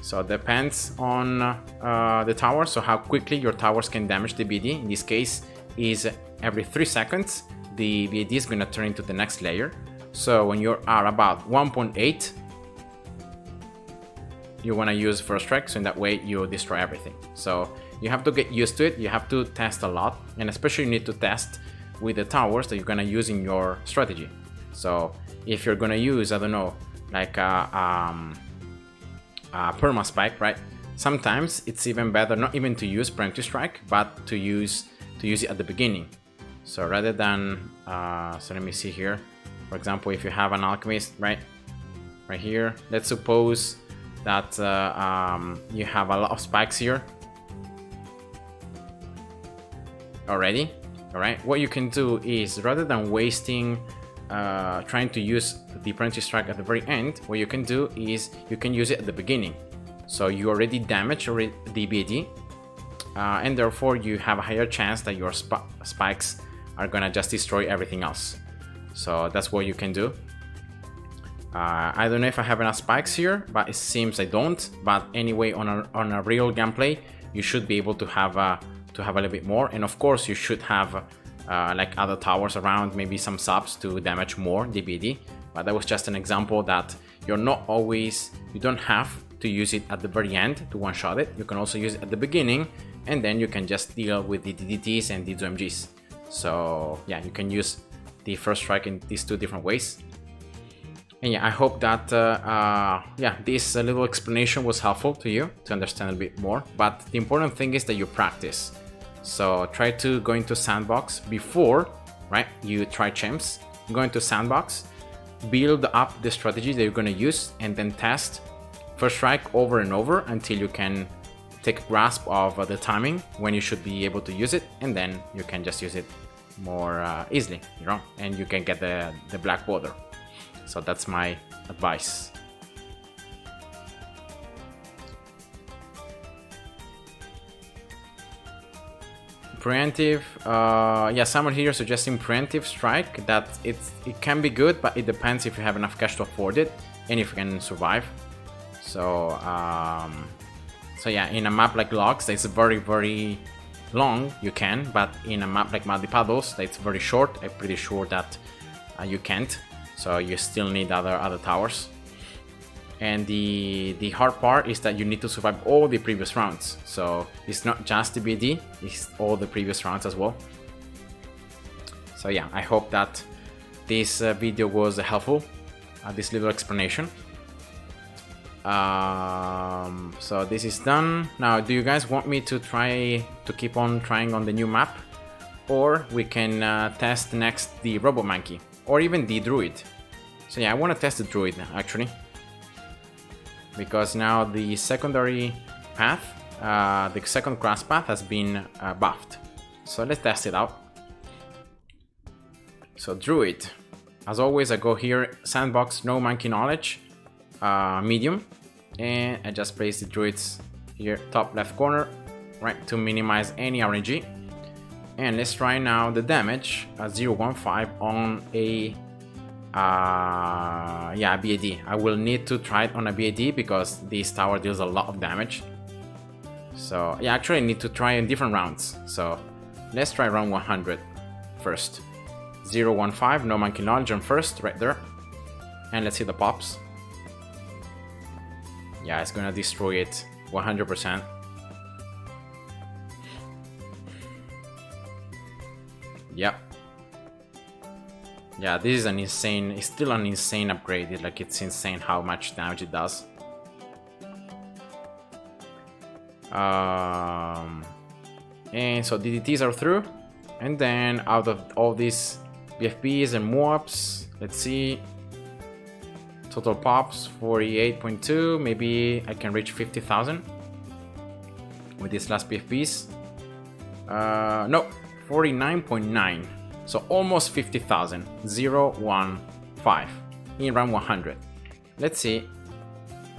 So it depends on the tower, so how quickly your towers can damage the BD. In this case is every 3 seconds the BD is going to turn into the next layer. So when you are about 1.8, you want to use first strike, so in that way you destroy everything. So you have to get used to it, you have to test a lot, and especially you need to test with the towers that you're going to use in your strategy. So if you're going to use, I don't know, like perma spike, right? Sometimes it's even better not even to use Preemptive Strike, but to use it at the beginning. So rather than so let me see here. For example, if you have an alchemist, right here, let's suppose that you have a lot of spikes here already. All right, what you can do is rather than wasting trying to use the Preemptive Strike at the very end, what you can do is you can use it at the beginning. So you already damage the BD, and therefore you have a higher chance that your spikes are gonna just destroy everything else. So that's what you can do. I don't know if I have enough spikes here, but it seems I don't. But anyway, on a real gameplay, you should be able to have a little bit more, and of course you should have like other towers around, maybe some subs to damage more the BD. But that was just an example that you don't have to use it at the very end to one-shot it. You can also use it at the beginning, and then you can just deal with the DDTs and the ZOMGs. So yeah, you can use the first strike in these 2 different ways. And yeah, I hope that yeah, this little explanation was helpful to you to understand a bit more. But the important thing is that you practice. So try to go into sandbox before, right? You try champs, go into sandbox, build up the strategy that you're going to use, and then test first strike over and over until you can take a grasp of the timing when you should be able to use it, and then you can just use it more easily, and you can get the black border. So that's my advice. Preemptive, yeah, someone here suggesting Preemptive Strike, that it can be good, but it depends if you have enough cash to afford it. and if you can survive. So so yeah, in a map like Logs that's very long, you can, but in a map like Muddy Puddles that's very short, I'm pretty sure that you can't. So you still need other towers. And the hard part is that you need to survive all the previous rounds. So it's not just the BD, it's all the previous rounds as well. So yeah, I hope that this video was helpful, this little explanation. So this is done. Now, do you guys want me to try to keep on trying on the new map? Or we can test next the Robomonkey, or even the Druid. So yeah, I want to test the Druid actually, because now the secondary path, the second grass path has been buffed. So let's test it out. So Druid, as always, I go here, sandbox, no monkey knowledge, medium, and I just place the Druids here, top left corner, right, to minimize any RNG. And let's try now the damage, 0.15 on a yeah, BAD. I will need to try it on a BAD because this tower deals a lot of damage. So yeah, actually I need to try in different rounds. So let's try round 100 first. 0.15, no monkey knowledge on first, right there. And let's see the pops. Yeah, it's gonna destroy it 100%. Yep. Yeah, this is an insane, it's still an insane upgrade. It's insane how much damage it does. And so DDTs are through. And then out of all these BFBs and MOABs, let's see. Total pops 48.2. Maybe I can reach 50,000 with these last BFBs. No, 49.9. So almost 50,000. 0.15 in round 100. Let's see.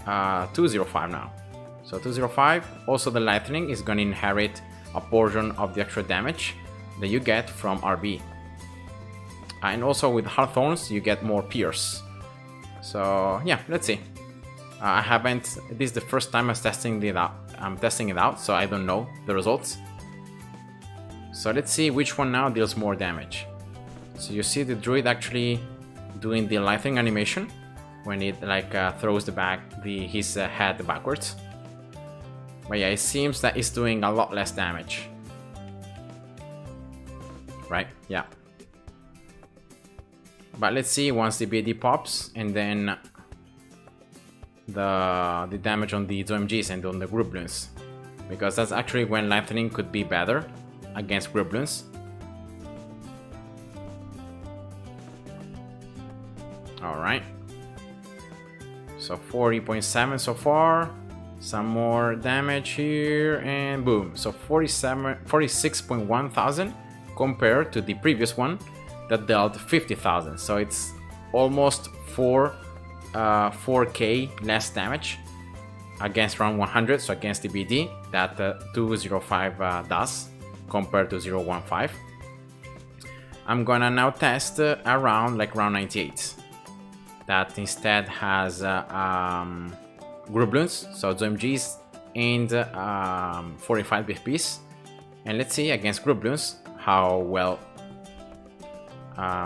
205 now. So 205. Also, the lightning is going to inherit a portion of the extra damage that you get from RB. And also with Hawthorns, you get more pierce. So yeah, let's see. I haven't. This is the first time I'm testing it out, so I don't know the results. So let's see which one now deals more damage. So you see the Druid actually doing the lightning animation when it throws his head backwards. But yeah, it seems that it's doing a lot less damage. Right? Yeah. But let's see once the BD pops, and then the damage on the OMGs and on the group Bloons, because that's actually when lightning could be better against group Bloons. All right. So 40.7 so far. Some more damage here, and boom. So 46.1 thousand compared to the previous one that dealt 50,000. So it's almost 4k less damage against round 100. So against the BD that 205 does compared to 0.15. I'm gonna now test around round 98 that instead has group Bloons, so OMGs and 45 BFBs. And let's see against group Bloons how well,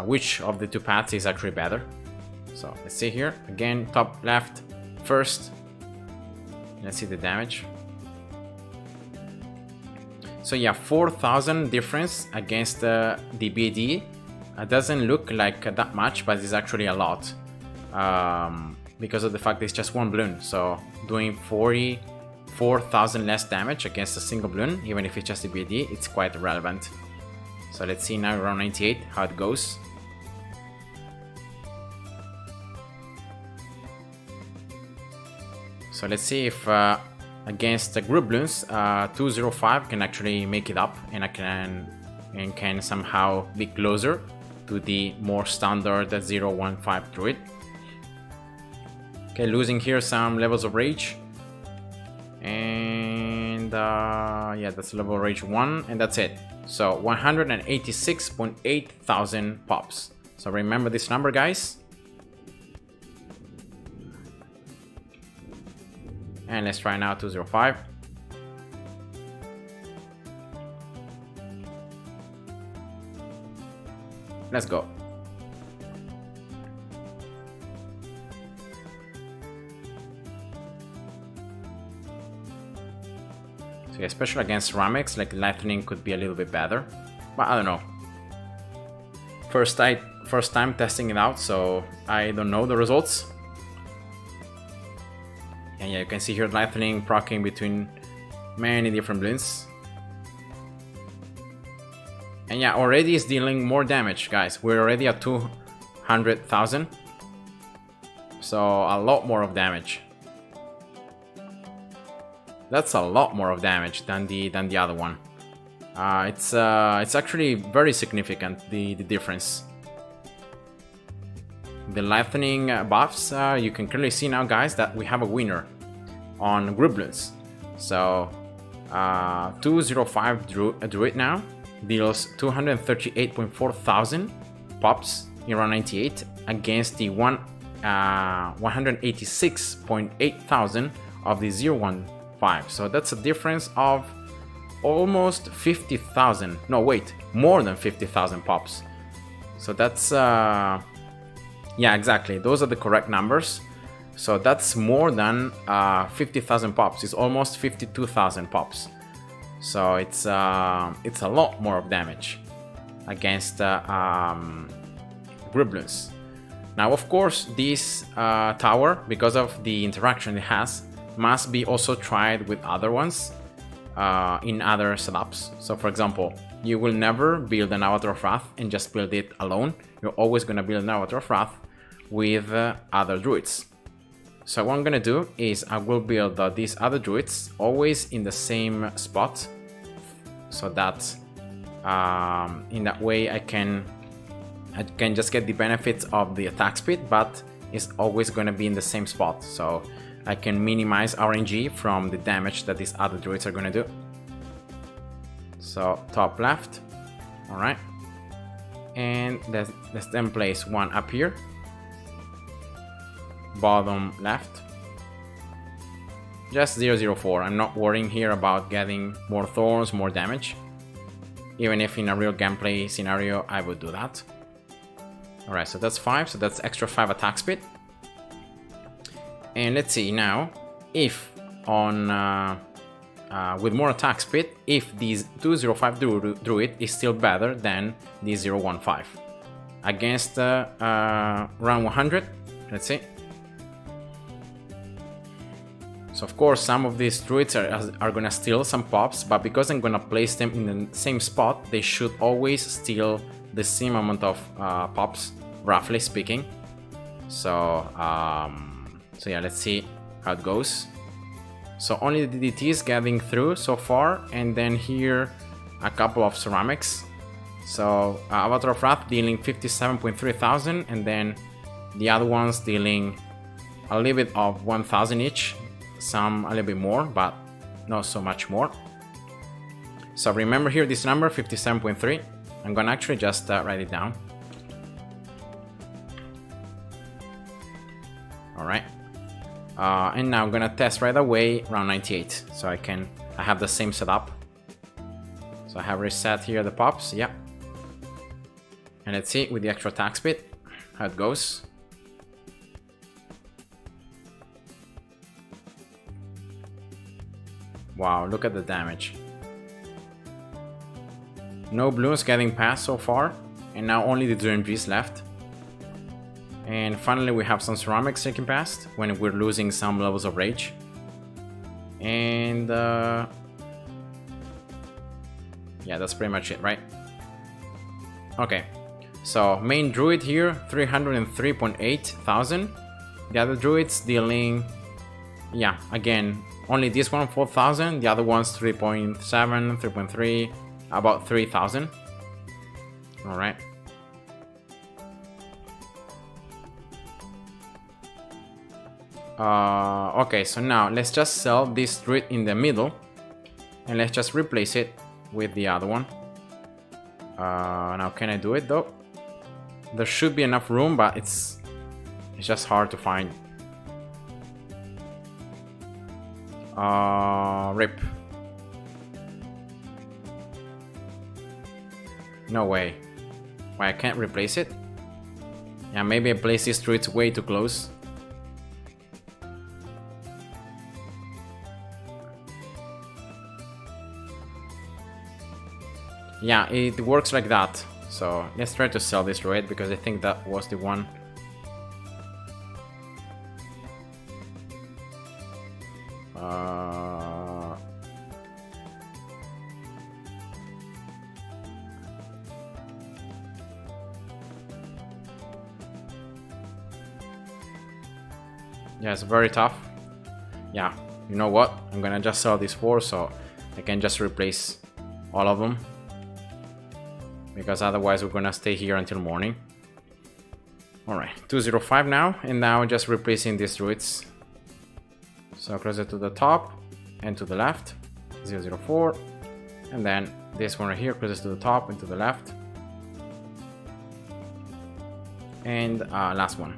which of the two paths is actually better. So let's see here again, top left first. Let's see the damage. So yeah, 4,000 difference against the BD. Doesn't look like that much, but it's actually a lot, because of the fact that it's just one Bloon. So doing 44,000 less damage against a single Bloon, even if it's just a BD, it's quite relevant. So let's see now around 98 how it goes. So let's see if against the group Bloons, 205 can actually make it up, and can somehow be closer to the more standard 0.15 Druid. Okay, losing here some levels of rage, and yeah, that's level rage 1, and that's it. So 186.8 thousand pops. So remember this number, guys. And let's try now 205. Let's go. So yeah, especially against ceramics, like lightning could be a little bit better, but I don't know. First time testing it out, so I don't know the results. And yeah, you can see here lightning proccing between many different bloons. And yeah, already is dealing more damage, guys. We're already at 200,000. So a lot more of damage. That's a lot more of damage than the other one. It's actually very significant, the difference. The lightning buffs, you can clearly see now, guys, that we have a winner on group bloons. So 205 Druid now deals 238.4 thousand pops in round 98 against the 186.8 thousand of the 015. So that's a difference of almost 50,000. No, wait, more than 50,000 pops. So that's yeah, exactly. Those are the correct numbers. So that's more than 50,000 pops. It's almost 52,000 pops. So it's a lot more of damage against group bloons. Now, of course, this tower, because of the interaction it has, must be also tried with other ones in other setups. So, for example, you will never build an Avatar of Wrath and just build it alone. You're always going to build an Avatar of Wrath with other druids. So what I'm gonna do is I will build these other druids always in the same spot, so that in that way I can just get the benefits of the attack speed, but it's always gonna be in the same spot, so I can minimize RNG from the damage that these other druids are gonna do. So top left, all right, and let's then place one up here. Bottom left, just 004. I'm not worrying here about getting more thorns, more damage, even if in a real gameplay scenario I would do that. Alright, so that's 5, so that's extra 5 attack speed. And let's see now if on with more attack speed, if this 205 Druid is still better than the 015 against round 100. Let's see. So of course some of these druids are gonna steal some pops, but because I'm gonna place them in the same spot, they should always steal the same amount of pops, roughly speaking. So so yeah, let's see how it goes. So only the DDT is getting through so far, and then here a couple of ceramics. So Avatar of Wrath dealing 57.3 thousand, and then the other ones dealing a little bit of 1,000 each. Some a little bit more, but not so much more. So remember here this number 57.3. I'm gonna actually just write it down. All right, and now I'm gonna test right away round 98, so I have the same setup. So I have reset here the pops, yeah, and let's see with the extra attack speed how it goes. Wow, look at the damage. No bloons getting past so far, and now only the DMG is left. And finally we have some ceramics taking past when we're losing some levels of rage. And yeah, that's pretty much it, right? Okay, so main druid here 303.8 thousand. The other druids dealing, yeah, again, only this one 4,000, the other one's 3.7, 3.3, about 3,000. All right. Okay, so now let's just sell this druid in the middle, and let's just replace it with the other one. Now can I do it though? There should be enough room, but it's just hard to find. Rip. No way. Why, I can't replace it? Yeah, maybe I placed these druids way too close. Yeah, it works like that. So let's try to sell this druid because I think that was the one. Yeah, it's very tough. Yeah, you know what? I'm gonna just sell these 4 so I can just replace all of them. Because otherwise we're gonna stay here until morning. Alright, 205 now, and now just replacing these druids. So closer to the top and to the left, 004. And then this one right here, closest to the top and to the left. And last one.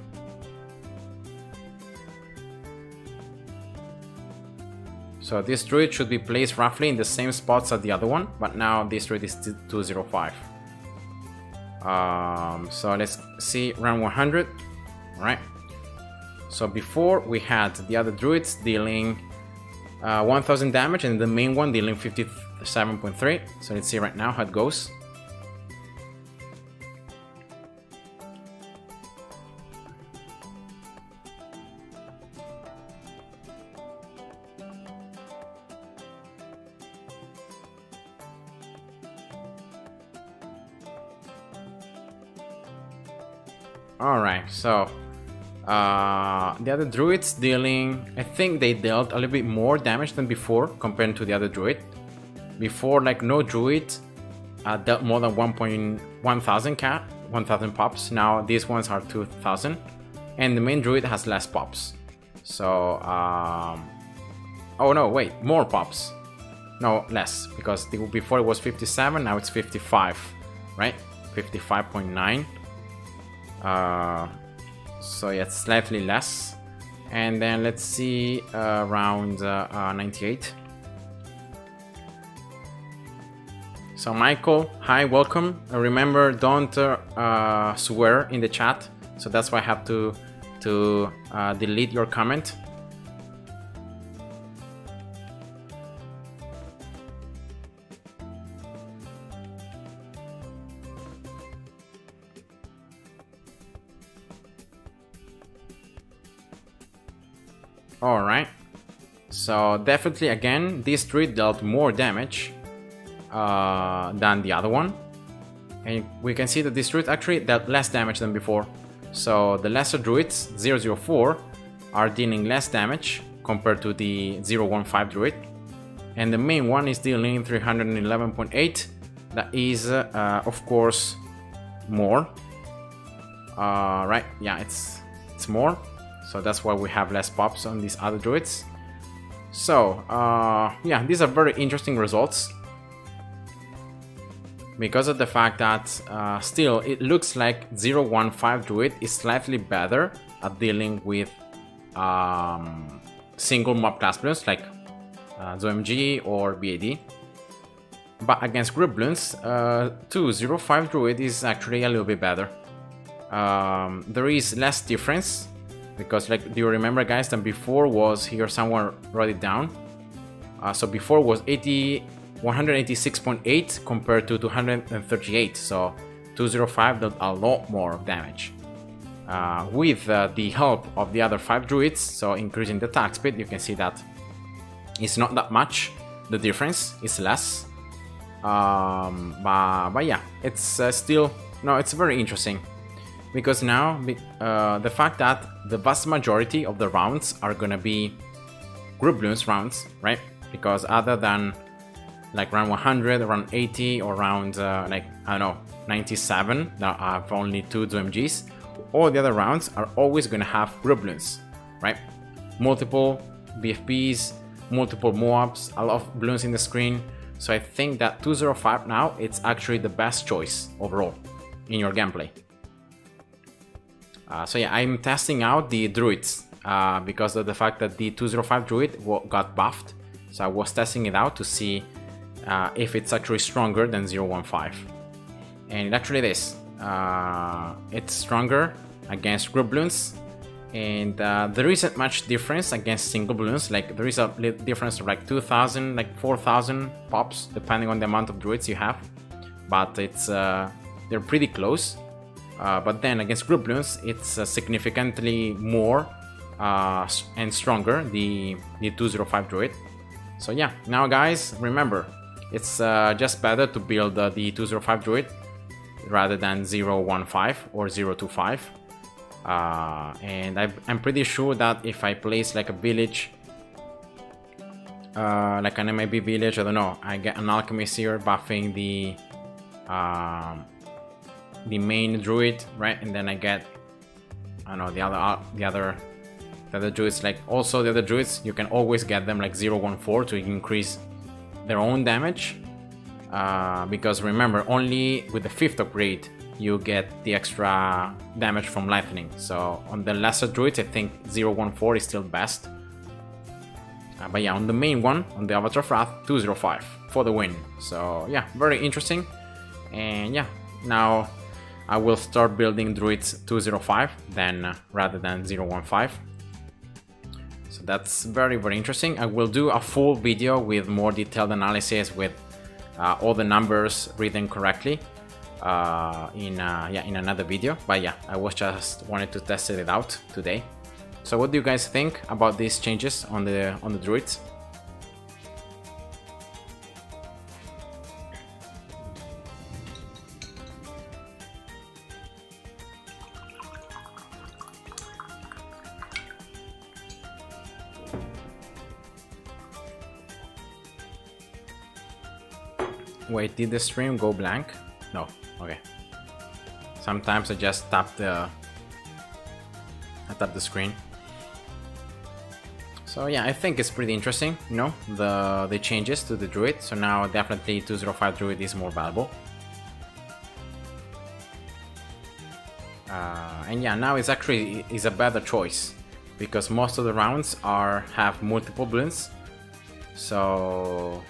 So this druid should be placed roughly in the same spots as the other one, but now this druid is 205. So let's see round 100. Alright. So before we had the other druids dealing 1000 damage and the main one dealing 57.3. So let's see right now how it goes. Alright, so the other druids dealing, I think they dealt a little bit more damage than before compared to the other druid. Before, like, no druid dealt more than 1,000 pops. Now these ones are 2,000, and the main druid has less pops. So oh no, wait, more pops. No, less, because before it was 57, now it's 55, right? 55.9. So yeah, it's slightly less. And then let's see around 98. So Michael, hi, welcome. Remember, don't swear in the chat. So that's why I have to delete your comment. Alright, so definitely again, this druid dealt more damage than the other one. And we can see that this druid actually dealt less damage than before. So the lesser druids, 004, are dealing less damage compared to the 015 druid. And the main one is dealing 311.8. That is, of course, more. Right, yeah, it's more. So that's why we have less pops on these other druids. So, yeah, these are very interesting results. Because of the fact that still it looks like 015 druid is slightly better at dealing with single mob class bloons like ZOMG or BAD. But against group bloons, 205 druid is actually a little bit better. There is less difference. Because, like, do you remember, guys, that before was here, someone wrote it down. So before was 186.8 compared to 238. So 205 did a lot more damage. With the help of the other 5 druids, so increasing the attack speed, you can see that it's not that much. The difference is less. But yeah, it's still, no, it's very interesting. Because now, the fact that the vast majority of the rounds are gonna be group bloons rounds, right? Because other than like round 100, around 80, or round like, I don't know, 97 that have only 2 ZOMGs, all the other rounds are always gonna have group bloons, right? Multiple BFBs, multiple Moabs, a lot of bloons in the screen. So I think that 205 now, it's actually the best choice overall in your gameplay. So yeah, I'm testing out the druids because of the fact that the 205 Druid got buffed. So I was testing it out to see if it's actually stronger than 015. And it actually is. It's stronger against group Bloons, and there isn't much difference against single Bloons. Like there is a difference of like 2,000, like 4,000 pops, depending on the amount of Druids you have. But it's they're pretty close. But then against group Bloons, it's significantly more and stronger, the 205 Druid. So yeah, now guys, remember, it's just better to build the 205 Druid rather than 015 or 025. And I'm pretty sure that if I place like a village, like an MIB village, I don't know, I get an Alchemist here buffing the main Druid, right? And then I get, I don't know, the other Druids, like also the other Druids, you can always get them like 014 to increase their own damage. Because remember, only with the 5th upgrade you get the extra damage from lightning. So on the lesser Druids, I think 014 is still best. But yeah, on the main one, on the Avatar of Wrath, 205 for the win. So yeah, very interesting. And yeah, now I will start building Druids 205 then rather than 015. So that's very, very interesting. I will do a full video with more detailed analysis with all the numbers written correctly in another video. But yeah, I was just wanted to test it out today. So what do you guys think about these changes on the Druids? Wait, did the stream go blank? No, okay. Sometimes I just tap the screen. So yeah, I think it's pretty interesting, you know, the changes to the Druid. So now definitely 205 Druid is more valuable. And yeah, now it's actually a better choice because most of the rounds have multiple Bloons. So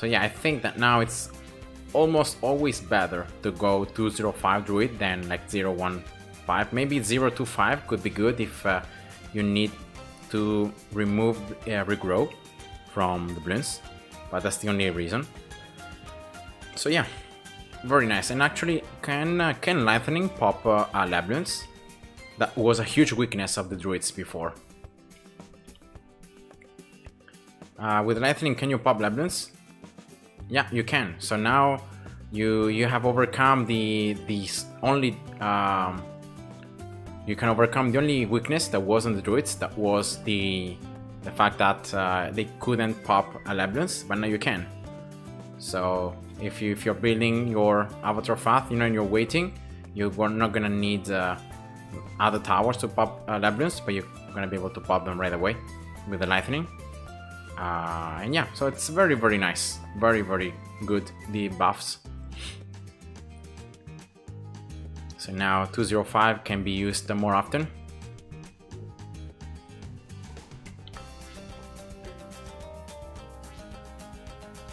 yeah, I think that now it's almost always better to go 205 Druid than like 015. Maybe 025 could be good if you need to remove regrow from the Bloons, but that's the only reason. So yeah, very nice. And actually, can lightning pop lab Bloons? That was a huge weakness of the Druids before. With lightning, can you pop lab Bloons? Yeah, you can. So now you have overcome the only you can overcome the only weakness that was on the Druids. That was the fact that they couldn't pop a lab Bloons, but now you can. So if you're building your Avatar of Wrath, you know, and you're waiting, you're not gonna need other towers to pop lab Bloons, but you're gonna be able to pop them right away with the lightning. And yeah, so it's very, very nice, very, very good, the buffs. So now 205 can be used more often.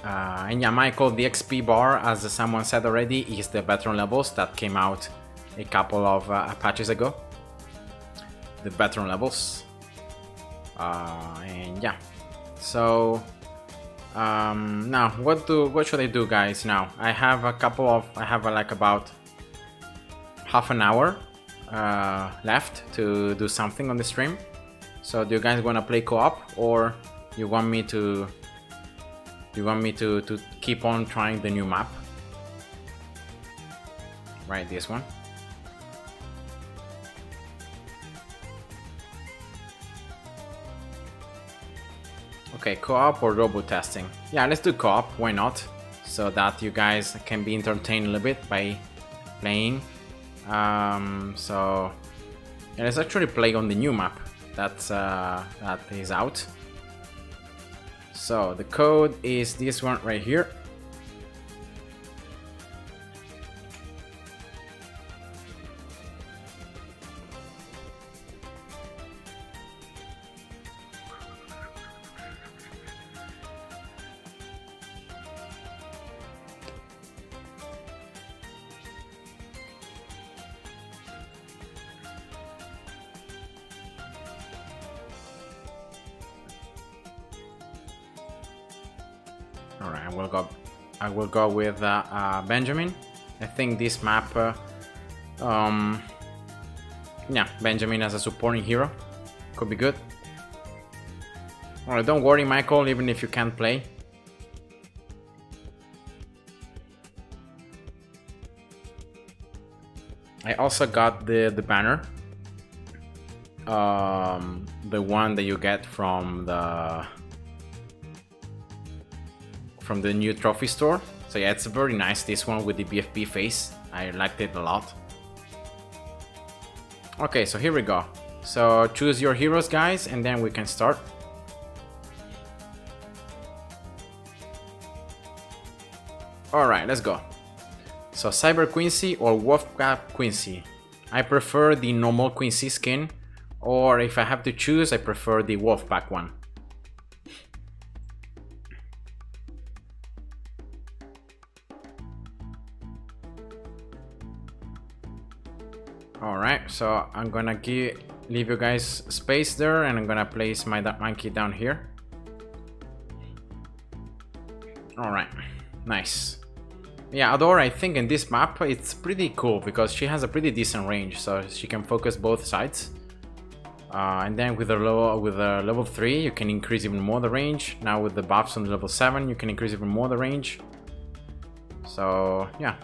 And yeah, Michael, the XP bar, as someone said already, is the veteran levels that came out a couple of patches ago. The veteran levels. And yeah. So now what should I do, guys? Now I have like about half an hour left to do something on the stream. So do you guys want to play co-op, or you want me to keep on trying the new map? Right, this one. Okay, co-op or robo testing? Yeah, let's do co-op, why not? So that you guys can be entertained a little bit by playing. So yeah, let's actually play on the new map that is out. So the code is this one right here. All right, I will go with Benjamin. I think this map, yeah, Benjamin as a supporting hero could be good. All right, don't worry, Michael, even if you can't play. I also got the banner, the one that you get from the new trophy store. So yeah, it's very nice, this one with the BFB face. I liked it a lot. Okay, so here we go. So choose your heroes, guys, and then we can start. Alright, let's go. So Cyber Quincy or Wolfcap Quincy. I prefer the normal Quincy skin, or if I have to choose, I prefer the Wolfpack one. Alright, so I'm gonna leave you guys space there, and I'm gonna place my monkey down here. Alright, nice. Yeah, Adore, I think in this map it's pretty cool because she has a pretty decent range, so she can focus both sides. And then with a level 3 you can increase even more the range. Now with the buffs on level 7 you can increase even more the range. So yeah.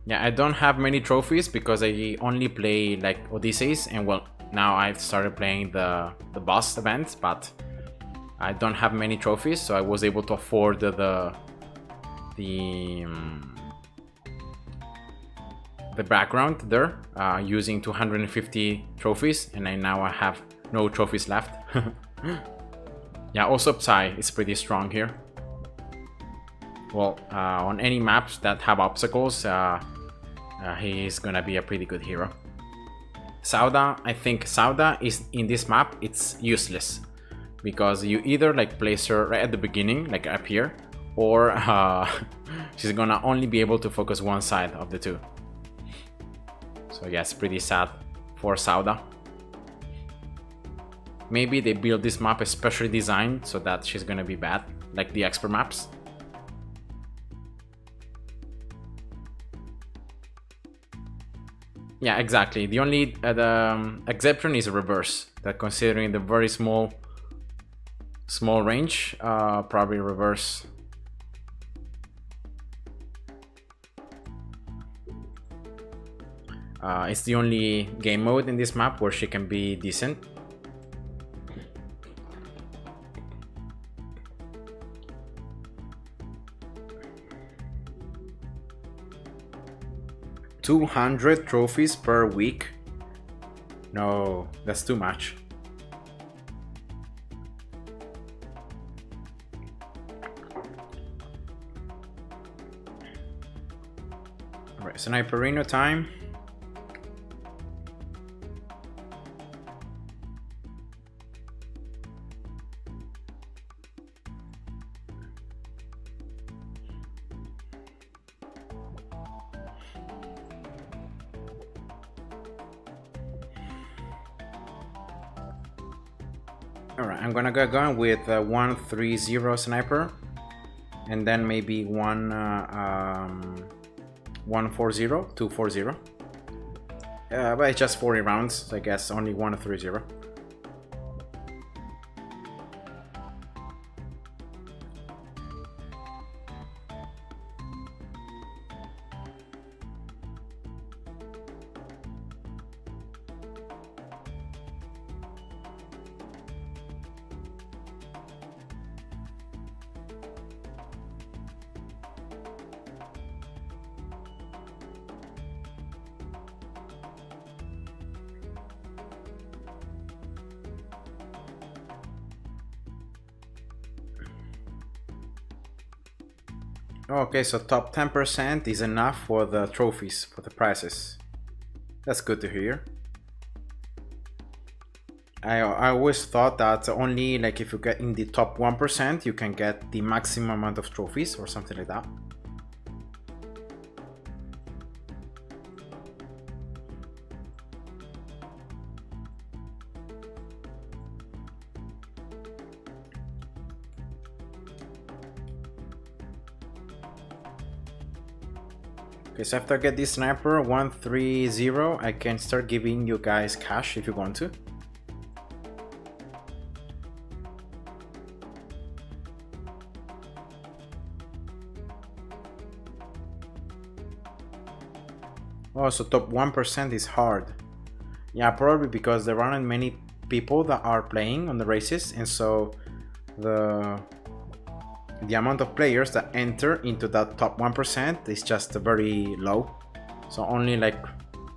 Yeah, I don't have many trophies because I only play like Odysseys, and well, now I've started playing the boss events, but I don't have many trophies, so I was able to afford the background there using 250 trophies, and now I have no trophies left. Yeah, also Psy is pretty strong here. Well, on any maps that have obstacles, he's gonna be a pretty good hero. Sauda, I think Sauda is in this map, it's useless because you either like place her right at the beginning, like up here, or she's gonna only be able to focus one side of the two. So yeah, it's pretty sad for Sauda. Maybe they build this map especially designed so that she's gonna be bad, like the expert maps. Yeah, exactly. The only exception is reverse. That considering the very small range, probably reverse. It's the only game mode in this map where she can be decent. $200 trophies per week? No, that's too much. Alright, Sniperino time. Alright, I'm gonna get going with 130 sniper, and then maybe 140, 240. But it's just 40 rounds, so I guess only 130. Okay, so top 10% is enough for the trophies, for the prizes. That's good to hear. I always thought that only like if you get in the top 1% you can get the maximum amount of trophies or something like that. Okay, so after I get this sniper 130, I can start giving you guys cash if you want to. Oh, so top 1% is hard. Yeah, probably because there aren't many people that are playing on the races, and so the amount of players that enter into that top 1% is just very low. So only like,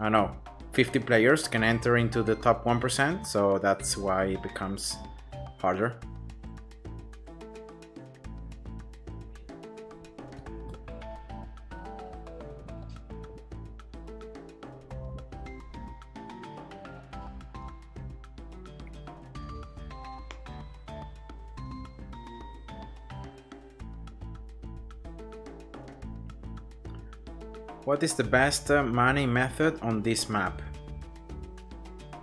I don't know, 50 players can enter into the top 1%, so that's why it becomes harder. What is the best mining method on this map?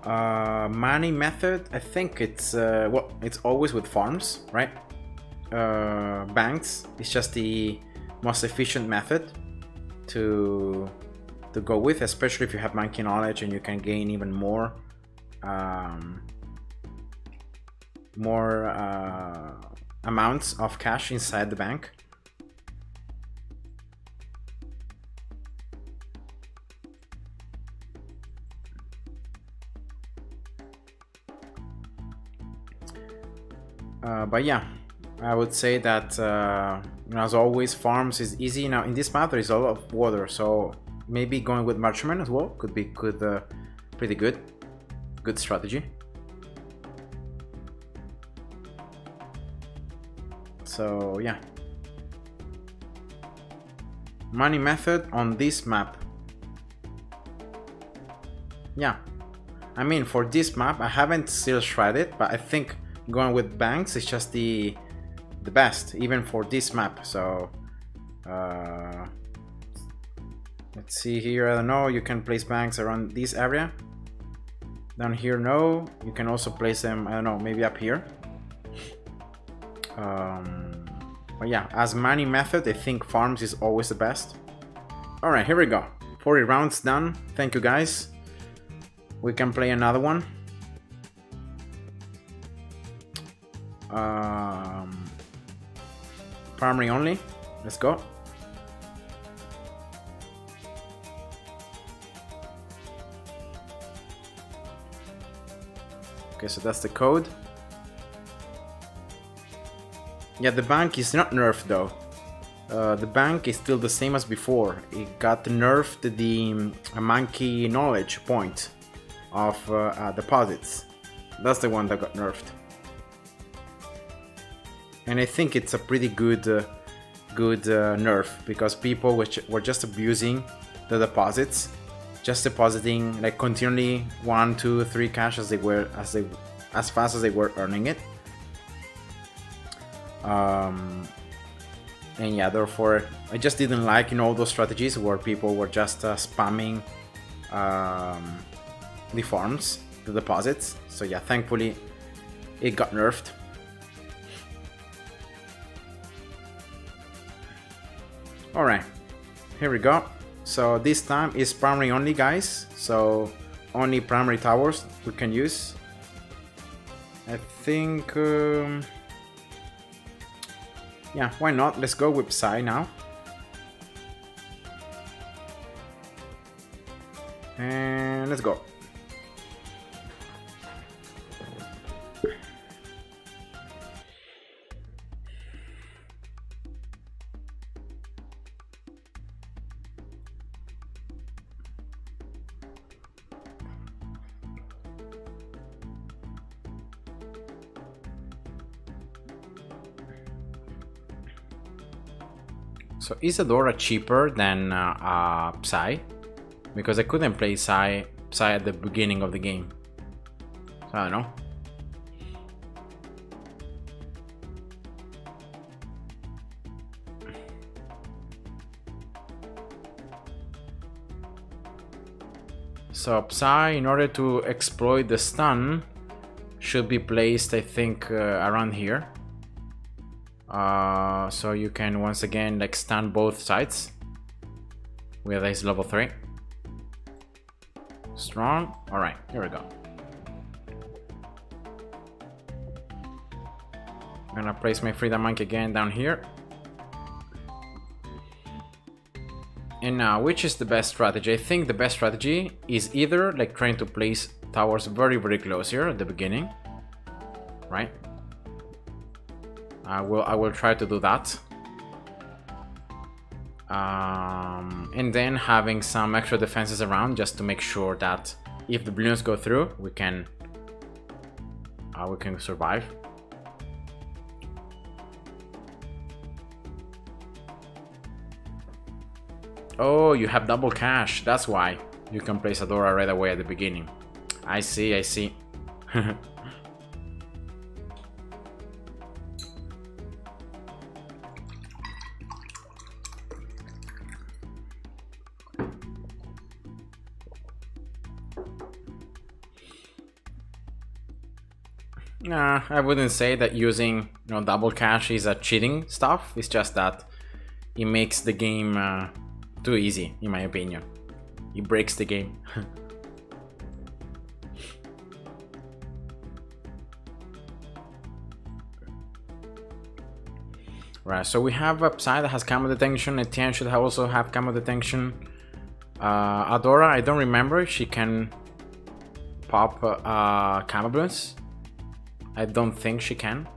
Mining method, I think it's well, it's always with farms, right? Banks is just the most efficient method to go with, especially if you have monkey knowledge and you can gain even more amounts of cash inside the bank. But yeah, I would say that you know, as always, farms is easy. Now in this map there is a lot of water, so maybe going with marksman as well could be pretty good strategy. So yeah, money method on this map. Yeah, I mean, for this map I haven't still tried it, but I think going with banks is just the best, even for this map. So let's see here. I don't know, you can place banks around this area. Down here, no. You can also place them, I don't know, maybe up here. But yeah, as money method, I think farms is always the best. All right, here we go. 40 rounds done. Thank you guys. We can play another one. Primary only. Let's go. Okay, so that's the code. Yeah, the bank is not nerfed though. The bank is still the same as before. It got nerfed the monkey knowledge point of deposits. That's the one that got nerfed. And I think it's a pretty good nerf, because people were just abusing the deposits, just depositing like continually 1, 2, 3 cash as fast as they were earning it. And yeah, therefore I just didn't like, you know, those strategies where people were just spamming the farms, the deposits. So yeah, thankfully it got nerfed. Alright, here we go. So this time is primary only, guys. So only primary towers we can use. I think yeah, why not? Let's go with Psy now. And let's go. So Isadora cheaper than Psy? Because I couldn't play Psy at the beginning of the game. So I don't know. So Psy, in order to exploit the stun, should be placed, I think, around here. So you can once again like stun both sides with his level 3. Strong. Alright, here we go. I'm gonna place my Freedom Monkey again down here. And now, which is the best strategy? I think the best strategy is either like trying to place towers very close here at the beginning, right? I will try to do that. And then having some extra defenses around just to make sure that if the balloons go through, we can survive. Oh, you have double cash. That's why you can place Adora right away at the beginning. I see, I see. Nah, I wouldn't say that using double cash is a cheating stuff. It's just that it makes the game too easy, in my opinion. It breaks the game. Right, so we have a Psy that has camo detection. Etienne should also have camo detection. Adora, I don't remember if she can pop camo balloons. I don't think she can.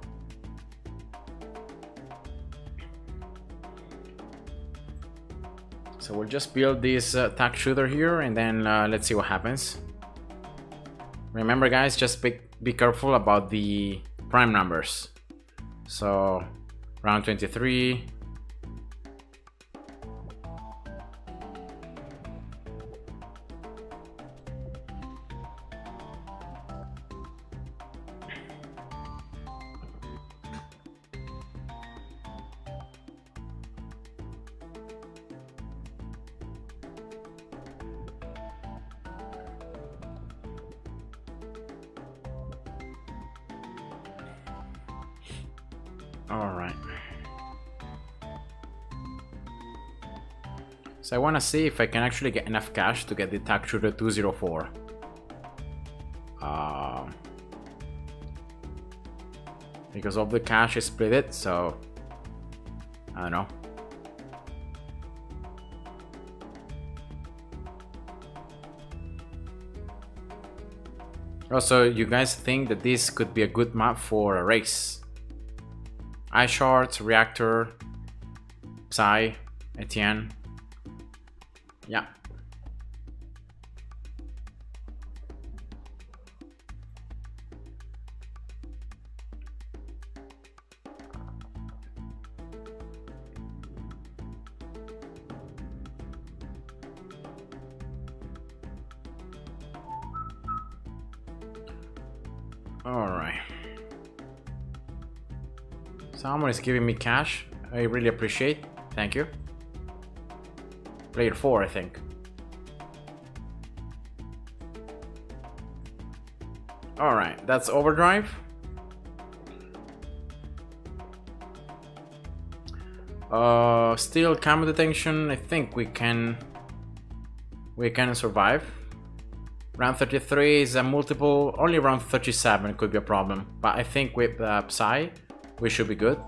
So we'll just build this attack shooter here, and then let's see what happens. Remember guys, just be careful about the prime numbers. So round 23. All right. So I want to see if I can actually get enough cash to get the attack shooter 204. Because all the cash is split it, so I don't know. Also, you guys think that this could be a good map for a race? Ice Shards, Reactor, Psy, Etienne. Yeah. All right. Someone is giving me cash. I really appreciate. Thank you. Player 4, I think. All right, that's Overdrive. Still camo detection. I think we can survive. Round 33 is a multiple. Only round 37 could be a problem, but I think with Psy we should be good.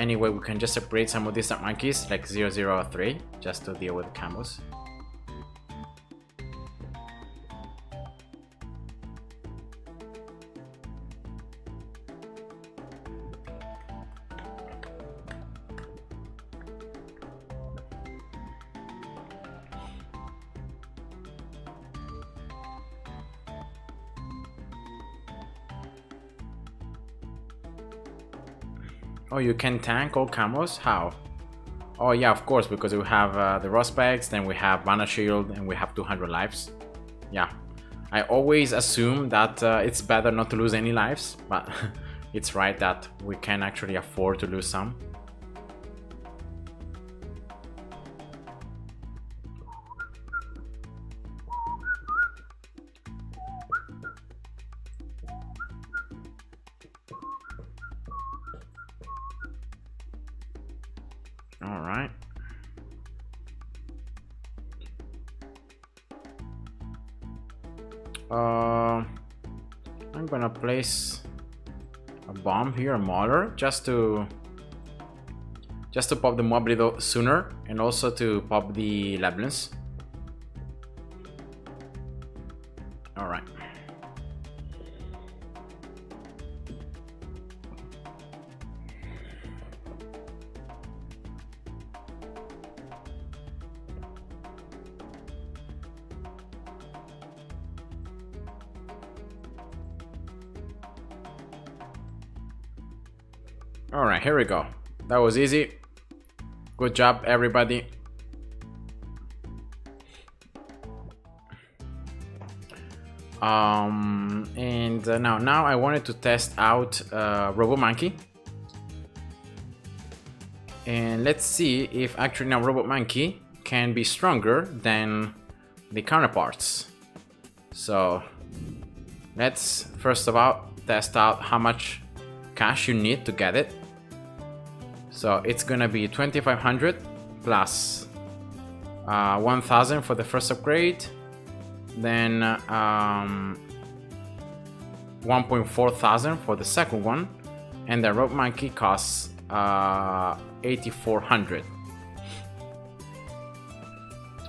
Anyway, we can just separate some of these monkeys like 003 just to deal with the camos. Oh, you can tank all camos? How? Oh yeah, of course, because we have the Rust bags, then we have Mana Shield, and we have 200 lives. Yeah, I always assume that it's better not to lose any lives, but it's right that we can actually afford to lose some. All right. I'm gonna place a bomb here, a mauler, just to pop the mob a little sooner, and also to pop the Bloons. All right. All right, here we go. That was easy. Good job, everybody. And now I wanted to test out Robomonkey, and let's see if actually now Robomonkey can be stronger than the counterparts. So let's first of all test out how much cash you need to get it. So it's gonna be 2500 plus 1000 for the first upgrade, then 1.4 thousand for the second one, and the Robomonkey costs 8400.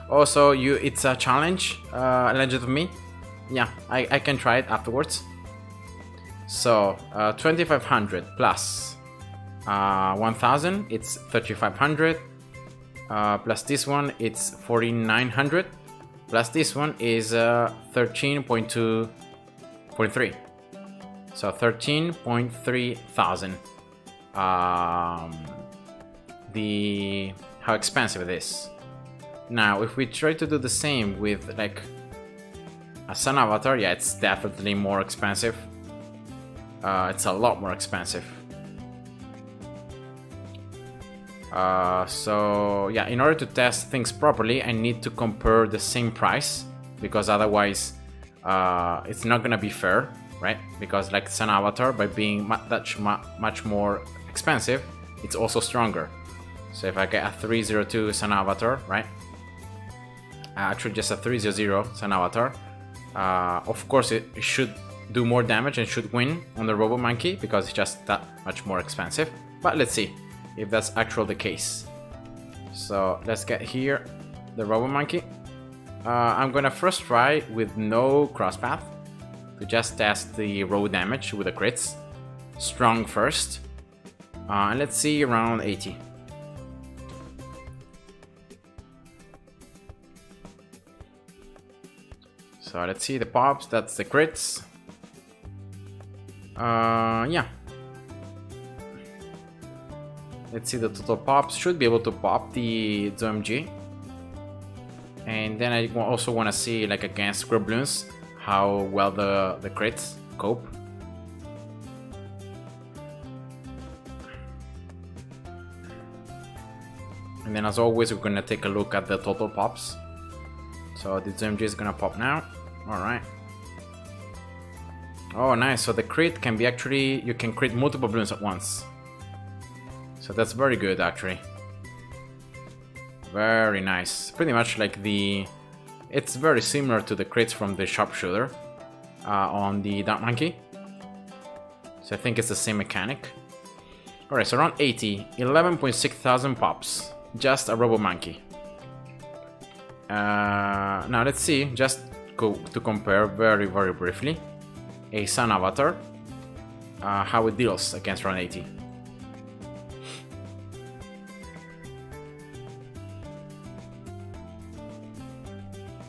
Also, it's a challenge alleged of me. Yeah, I can try it afterwards. So 2500 plus 1000, it's 3500, plus this one it's 4900, plus this one is 13.2.3, so 13.3 thousand. How expensive it is. Now if we try to do the same with like a Sun Avatar, yeah, it's definitely more expensive. It's a lot more expensive. So yeah, in order to test things properly, I need to compare the same price, because otherwise it's not gonna be fair, right? Because like Sun Avatar, by being much more expensive, it's also stronger. So if I get a 302 Sun Avatar, right? Actually just a 300 Sun Avatar, of course it should do more damage and should win on the Robomonkey, because it's just that much more expensive. But let's see if that's actually the case. So let's get here the Robomonkey. I'm gonna first try with no crosspath to just test the raw damage with the crits. Strong first, and let's see around 80. So let's see the pops, that's the crits. Yeah. Let's see the total pops. Should be able to pop the ZOMG. And then I also want to see, like against Bloons, how well the crits cope. And then as always, we're gonna take a look at the total pops. So the ZOMG is gonna pop now. Alright. Oh nice, so the crit can be actually, you can crit multiple Bloons at once. So that's very good actually. Very nice. Pretty much like it's very similar to the crits from the Sharpshooter on the Dark Monkey. So I think it's the same mechanic. Alright, so around 80, 11.6 thousand pops. Just a Robomonkey. Now let's see, just to compare very briefly, a Sun Avatar, how it deals against around 80.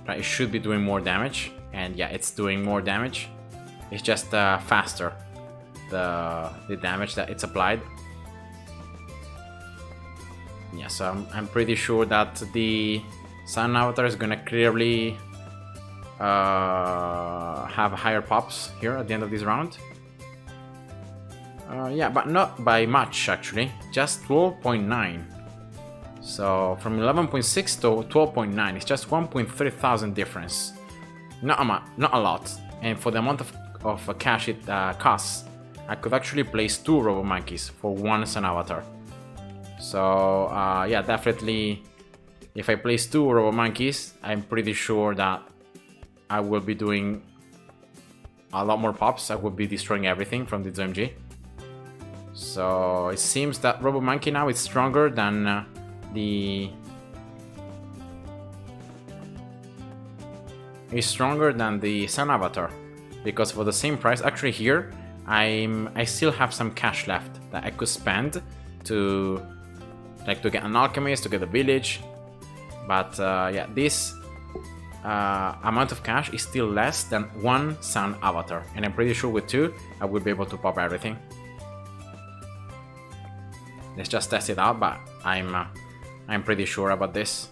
Right, it should be doing more damage, and yeah, it's doing more damage. It's just faster, the damage that it's applied. Yeah, so I'm pretty sure that the Sun Avatar is gonna clearly have higher pops here at the end of this round. Yeah, but not by much actually, just 12.9. So from 11.6 to 12.9, it's just 1.3 thousand difference. Not a lot. And for the amount of cash it costs, I could actually place 2 Robomonkeys for 1 Sun Avatar. So yeah, definitely if I place 2 Robomonkeys, I'm pretty sure that I will be doing a lot more pops. I will be destroying everything from the ZMG. So it seems that Robomonkey now is stronger than the Sun Avatar, because for the same price, actually here I still have some cash left that I could spend to get an Alchemist, to get a village, but yeah, this amount of cash is still less than 1 Sun Avatar, and I'm pretty sure with 2 I will be able to pop everything. Let's just test it out, but I'm pretty sure about this.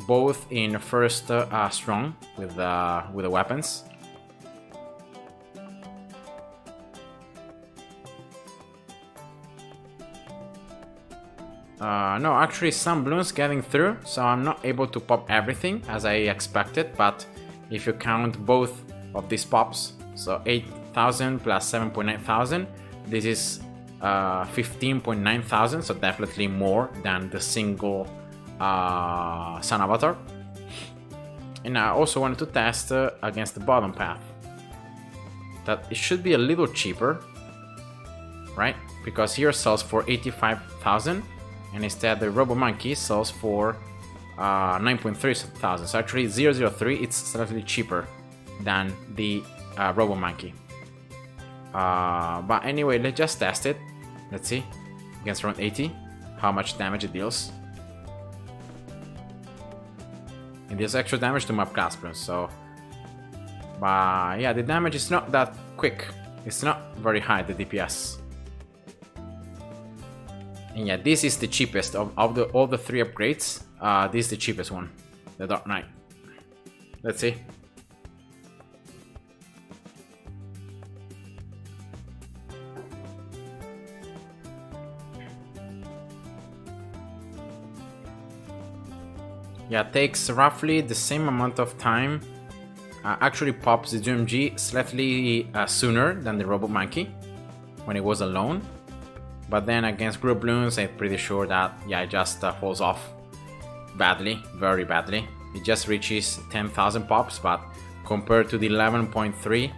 Both in first strong with the weapons. No, actually some balloons getting through, so I'm not able to pop everything as I expected, but if you count both of these pops, so 8,000 plus 7.9 thousand, this is 15.9 thousand, so definitely more than the single Sun Avatar. And I also wanted to test against the bottom path, that it should be a little cheaper, right? Because here sells for 85,000, and instead the Robomonkey sells for 9.3 thousand. So actually 003 it's slightly cheaper than the Robomonkey. But anyway, let's just test it. Let's see against round 80 how much damage it deals. It deals extra damage to mob class balloons, so but yeah, the damage is not that quick. It's not very high, the DPS. And yeah, this is the cheapest of all the 3 upgrades. This is the cheapest one, the Dark Knight. Let's see. Yeah, it takes roughly the same amount of time. Actually pops the GMG slightly sooner than the Robomonkey when it was alone. But then against group balloons, I'm pretty sure that, yeah, it just falls off badly, very badly. It just reaches 10,000 pops, but compared to the 11.3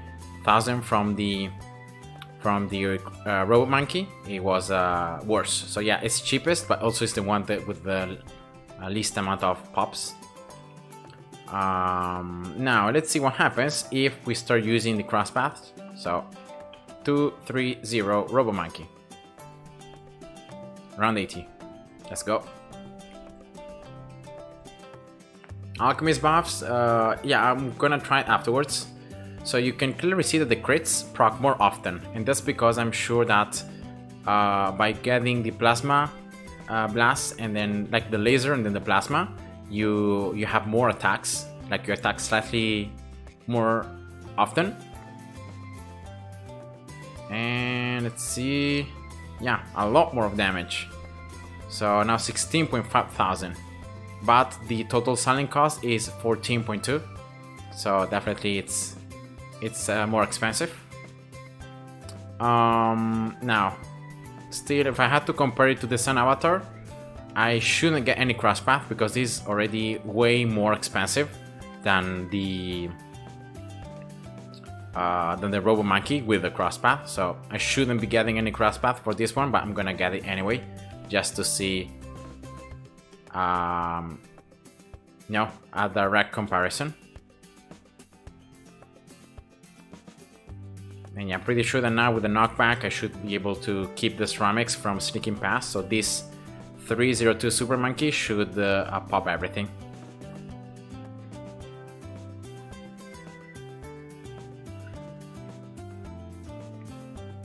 thousand from the Robomonkey, it was worse. So yeah, it's cheapest, but also it's the one that with the least amount of pops. Now let's see what happens if we start using the cross paths. So 2, 3, 0 Robomonkey. Round 80. Let's go. Alchemist Buffs, yeah, I'm gonna try it afterwards. So you can clearly see that the crits proc more often, and that's because I'm sure that by getting the plasma blast and then like the laser and then the plasma, you have more attacks, like you attack slightly more often. And let's see, yeah, a lot more of damage. So now 16.5 thousand, but the total selling cost is 14.2, so definitely it's more expensive. Now still, if I had to compare it to the Sun Avatar, I shouldn't get any cross path because this is already way more expensive than the Robomonkey with the cross path. So I shouldn't be getting any cross path for this one, but I'm gonna get it anyway, just to see a direct comparison. And yeah, I'm pretty sure that now with the knockback I should be able to keep the ceramics from sneaking past, so this 302 Super Monkey should pop everything.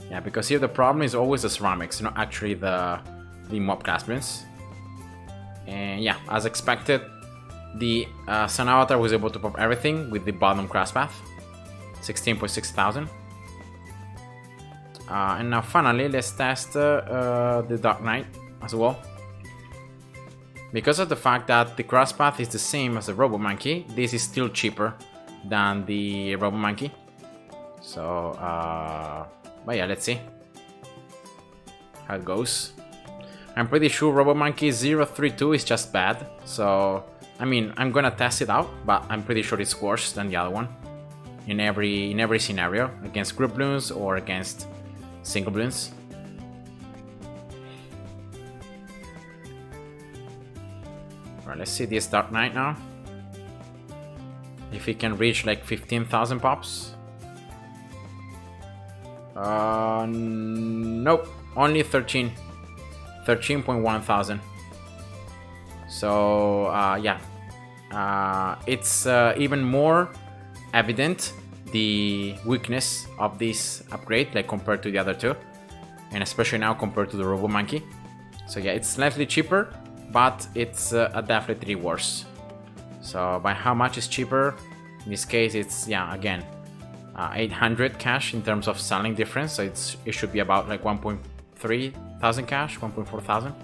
Yeah, because here the problem is always the ceramics, not actually the mob class balloons. And yeah, as expected, the Sun Avatar was able to pop everything with the bottom cross path, 16.6 thousand. And now finally, let's test the Dark Knight as well. Because of the fact that the cross path is the same as the Robomonkey, this is still cheaper than the Robomonkey. So, but yeah, let's see how it goes. I'm pretty sure Robomonkey 032 is just bad. So, I mean, I'm gonna test it out, but I'm pretty sure it's worse than the other one. In every scenario, against group Bloons or against single Bloons. Alright, let's see this Dark Knight now. If he can reach like 15,000 pops. Nope, only 13.1 thousand. So yeah, it's even more evident the weakness of this upgrade, like compared to the other two, and especially now compared to the Robomonkey. So yeah, it's slightly cheaper, but it's definitely worse. So by how much is cheaper? In this case, it's, yeah, again, 800 cash in terms of selling difference. So it should be about like 1.3 thousand cash, 1.4 thousand.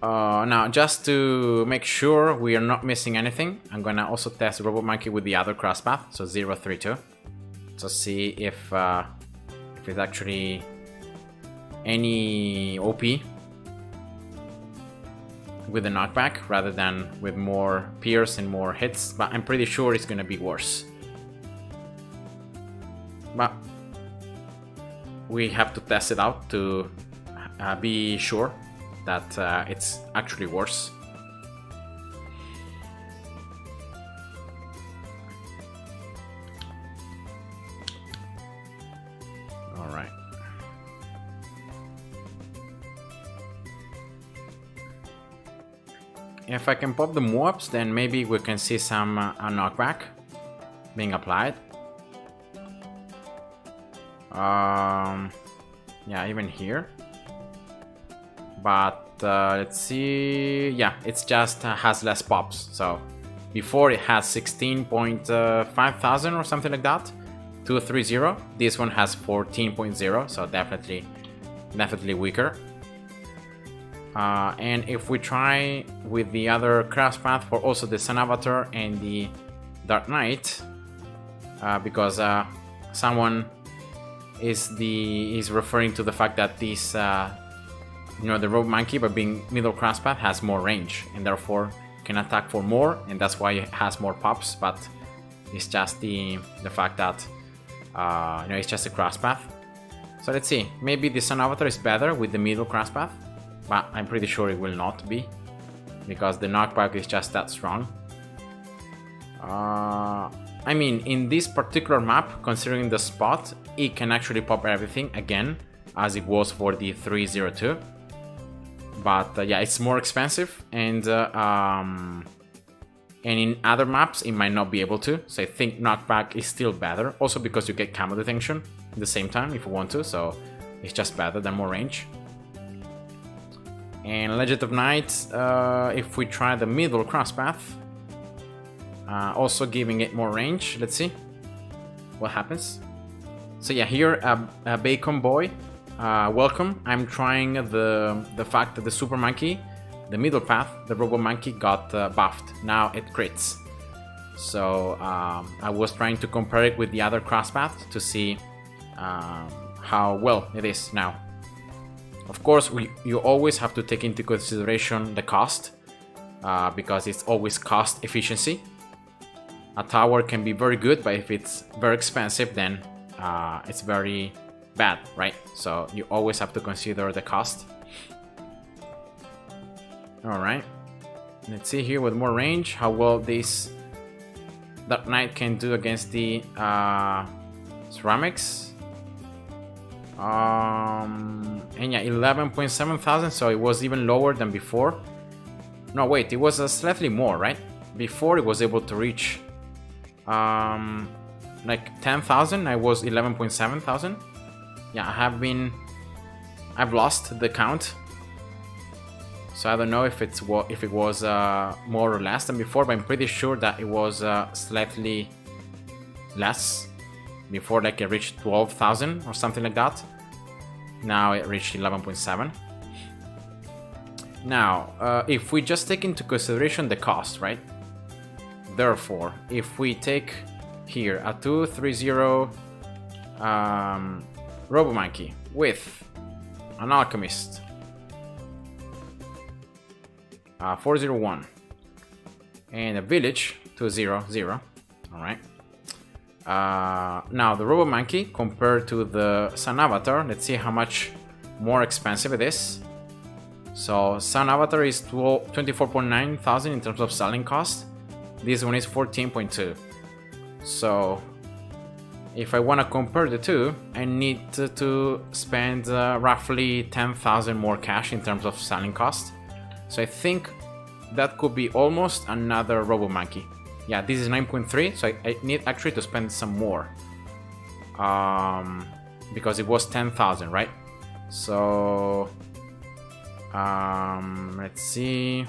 Now, just to make sure we are not missing anything, I'm gonna also test Robomonkey with the other cross path, so 032, to see if it's actually any OP with the knockback rather than with more pierce and more hits, but I'm pretty sure it's gonna be worse. But we have to test it out to be sure that it's actually worse. All right. If I can pop the Moabs, then maybe we can see some knockback being applied. Yeah, even here. But let's see. Yeah, it's just has less pops. So before it had 16.5 thousand or something like that, 230. This one has 14.0, so definitely weaker. And if we try with the other cross path for also the Sun Avatar and the Dark Knight, because someone is referring to the fact that this you know, the Robomonkey, by being middle cross path, has more range and therefore can attack for more, and that's why it has more pops. But it's just the fact that you know, it's just a cross path. So let's see, maybe the Sun Avatar is better with the middle cross path, but I'm pretty sure it will not be, because the knockback is just that strong. I mean, in this particular map, considering the spot, it can actually pop everything again, as it was for the 302. But yeah, it's more expensive, and in other maps it might not be able to. So I think knockback is still better, also because you get camo detection at the same time if you want to. So it's just better than more range. And Legend of Night, if we try the middle cross path, also giving it more range. Let's see what happens. So yeah, here a Bacon Boy. Welcome. I'm trying the fact that the Super Monkey, the middle path, the Robomonkey got buffed. Now it crits. So I was trying to compare it with the other cross path to see how well it is now. Of course, you always have to take into consideration the cost, because it's always cost efficiency. A tower can be very good, but if it's very expensive, then it's very bad, right? So you always have to consider the cost. All right, let's see here with more range how well this Dark Knight can do against the ceramics. And yeah, 11.7 thousand, so it was even lower than before. No, wait, it was slightly more, right? Before it was able to reach like 10,000. I was 11.7 thousand. Yeah, I've lost the count, so I don't know if it was more or less than before, but I'm pretty sure that it was slightly less. Before, like, it reached 12,000 or something like that. Now it reached 11.7. Now, if we just take into consideration the cost, right? Therefore, if we take here a 230 Robomonkey with an Alchemist. 401. And a village, 200. Alright. Now the Robomonkey compared to the Sun Avatar, let's see how much more expensive it is. So Sun Avatar is 24.9 thousand in terms of selling cost. This one is 14.2. So if I want to compare the two, I need to spend roughly 10,000 more cash in terms of selling cost. So I think that could be almost another Robomonkey. Yeah, this is 9.3, so I need actually to spend some more. Because it was 10,000, right? So let's see.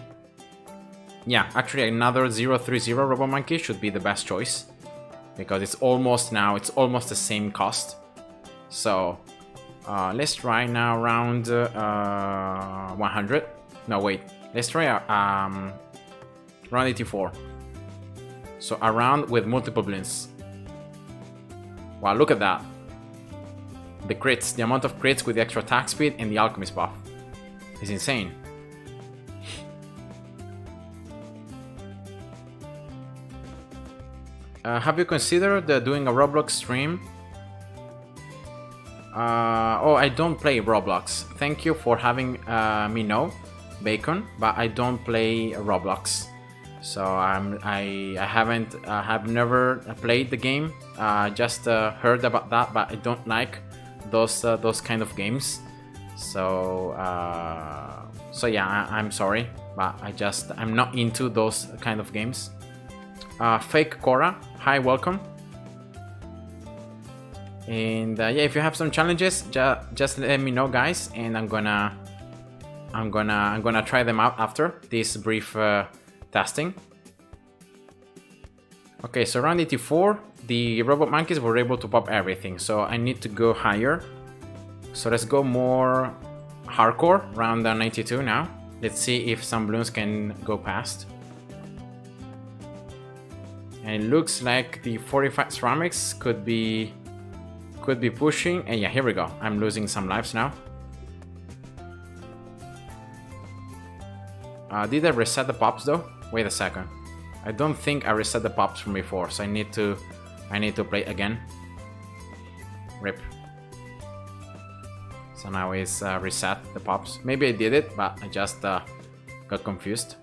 Yeah, actually another 030 Robomonkey should be the best choice, because it's almost the same cost. So let's try now around 100. No, wait, let's try around 84. So around with multiple Bloons. Wow, look at that. The crits, the amount of crits with the extra attack speed and the Alchemist buff is insane. Have you considered doing a Roblox stream? Oh, I don't play Roblox. Thank you for having me know, Bacon, but I don't play Roblox. So I have never played the game. Just heard about that, but I don't like those kind of games. So yeah, I'm sorry, but I'm not into those kind of games. Fake Cora, hi, welcome. And yeah, if you have some challenges, just let me know, guys, and I'm gonna try them out after this brief testing. Okay, so around 84, the Robomonkeys were able to pop everything, so I need to go higher. So let's go more hardcore, around 92 now. Let's see if some Bloons can go past. And it looks like the 45 ceramics could be pushing. And yeah, here we go. I'm losing some lives now. Did I reset the pops though? Wait a second. I don't think I reset the pops from before, so I need to play again. Rip. So now it's reset the pops. Maybe I did it, but I just got confused.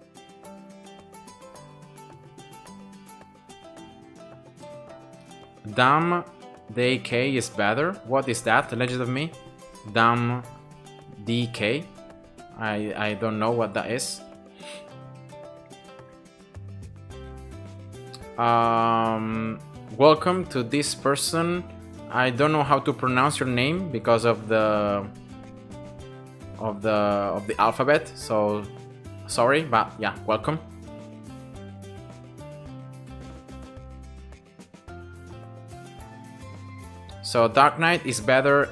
Damn, DK is better. What is that? Legend of me? Damn DK. I don't know what that is. Welcome to this person. I don't know how to pronounce your name because of the alphabet. So sorry, but yeah, welcome. So Dark Knight is better.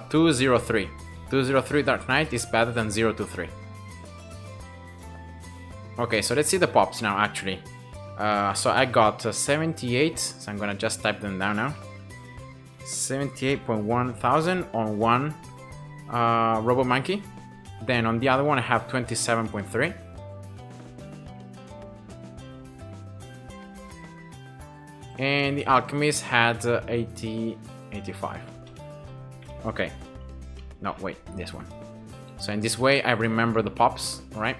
203. 203 Dark Knight is better than 023. Okay, so let's see the pops now, actually. So I got 78, so I'm gonna just type them down now. 78.1 thousand on one Robomonkey. Then on the other one I have 27.3. And the Alchemist had 85. Okay. No, wait, this one. So in this way I remember the pops, alright?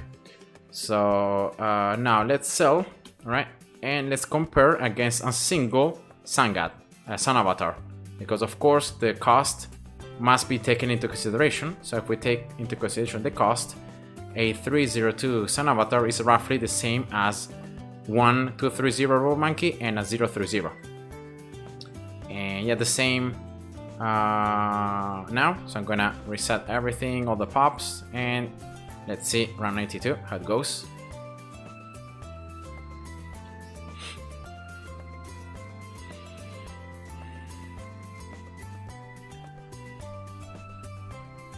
So now let's sell. Alright, and let's compare against a single Sun Avatar, because of course the cost must be taken into consideration. So if we take into consideration the cost, a 302 Sun Avatar is roughly the same as 1230 Robomonkey and a 030. And yeah, the same now. So I'm gonna reset everything, all the pops, and let's see round 92 how it goes.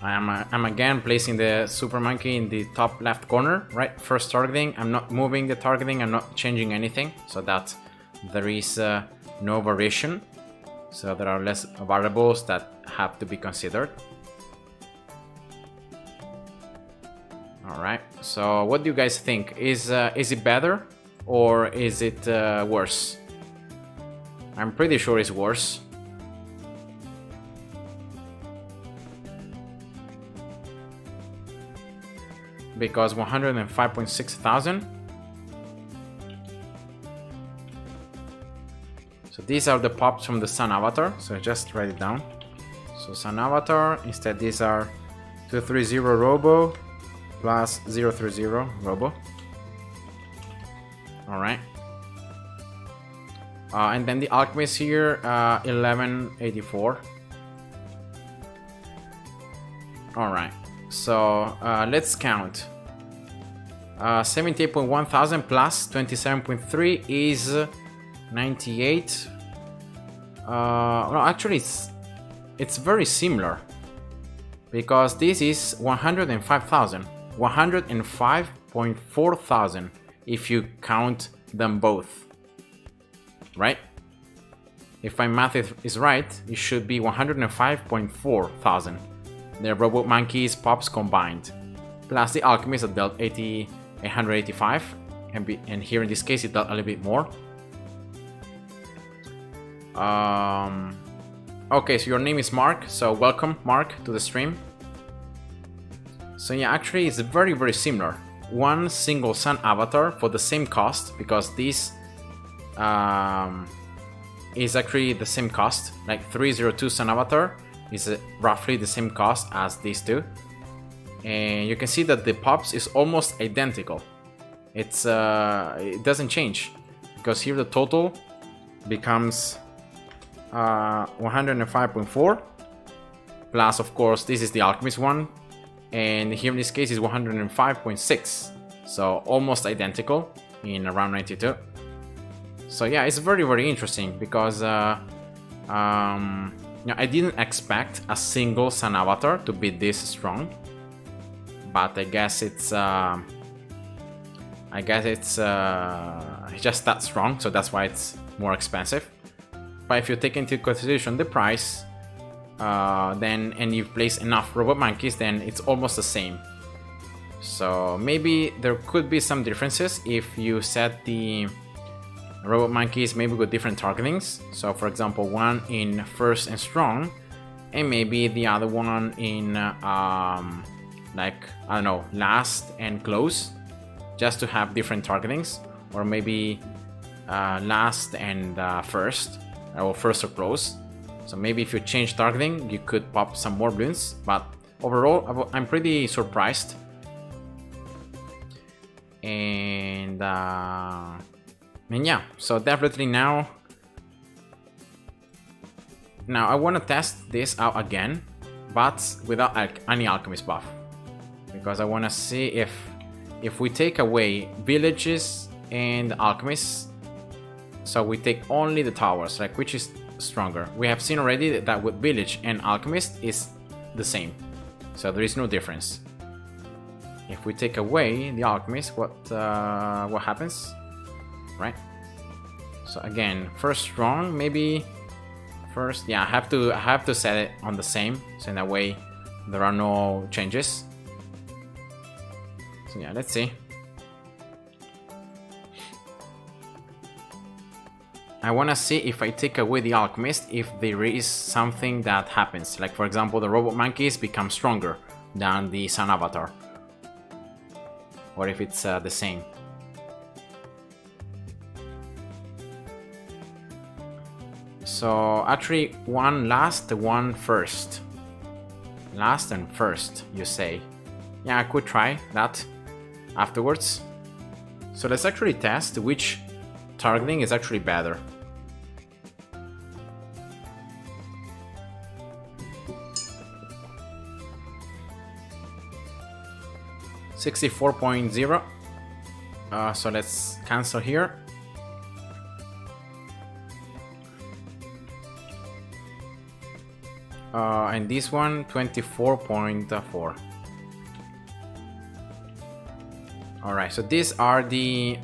I'm again placing the Super Monkey in the top left corner, right? First targeting. I'm not moving the targeting. I'm not changing anything, so that there is no variation. So there are less variables that have to be considered. All right. So what do you guys think? Is it better or is it worse? I'm pretty sure it's worse. Because 105.6 thousand. So these are the pops from the Sun Avatar. So just write it down. So Sun Avatar. Instead, these are 230 Robo plus 030 Robo. All right. And then the Alchemist here, 1184. All right. So let's count. 78.1 thousand plus 27.3 is 98. No, actually it's very similar because this is 105,000, 105.4 thousand if you count them both, right? If my math is right, it should be 105.4 thousand. The Robomonkey's pops combined, plus the Alchemist that dealt 885, and here in this case it dealt a little bit more. Okay, so your name is Mark, so welcome Mark to the stream. So yeah, actually it's very, very similar. One single Sun Avatar for the same cost, because this is actually the same cost, like 302 Sun Avatar is roughly the same cost as these two, and you can see that the pops is almost identical. It's it doesn't change because here the total becomes 105.4 plus, of course, this is the Alchemist one, and here in this case is 105.6, so almost identical in around 92. So yeah, it's very, very interesting because I didn't expect a single Sun Avatar to be this strong, but I guess it's just that strong, so that's why it's more expensive. But if you take into consideration the price, and you place enough Robomonkeys, then it's almost the same. So maybe there could be some differences if you set the Robomonkeys maybe with different targetings. So for example, one in first and strong, and maybe the other one in like, I don't know, last and close, just to have different targetings. Or maybe last and first, or first or close. So maybe if you change targeting, you could pop some more Bloons. But overall, I'm pretty surprised. And yeah, so definitely now I want to test this out again, but without any Alchemist buff, because I want to see if we take away villages and alchemists, so we take only the towers, like which is stronger. We have seen already that with village and alchemist is the same, so there is no difference. If we take away the alchemist, what happens? Right? So again, first strong, maybe first, yeah, I have to set it on the same, so in that way there are no changes. So yeah, let's see. I want to see if I take away the alchemist, if there is something that happens, like for example the Robomonkeys become stronger than the Sun Avatar, or if it's the same. So actually, one last, one first. Last and first, you say. Yeah, I could try that afterwards. So let's actually test which targeting is actually better. $64.0. So let's cancel here. And this one 24.4. Alright, so these are the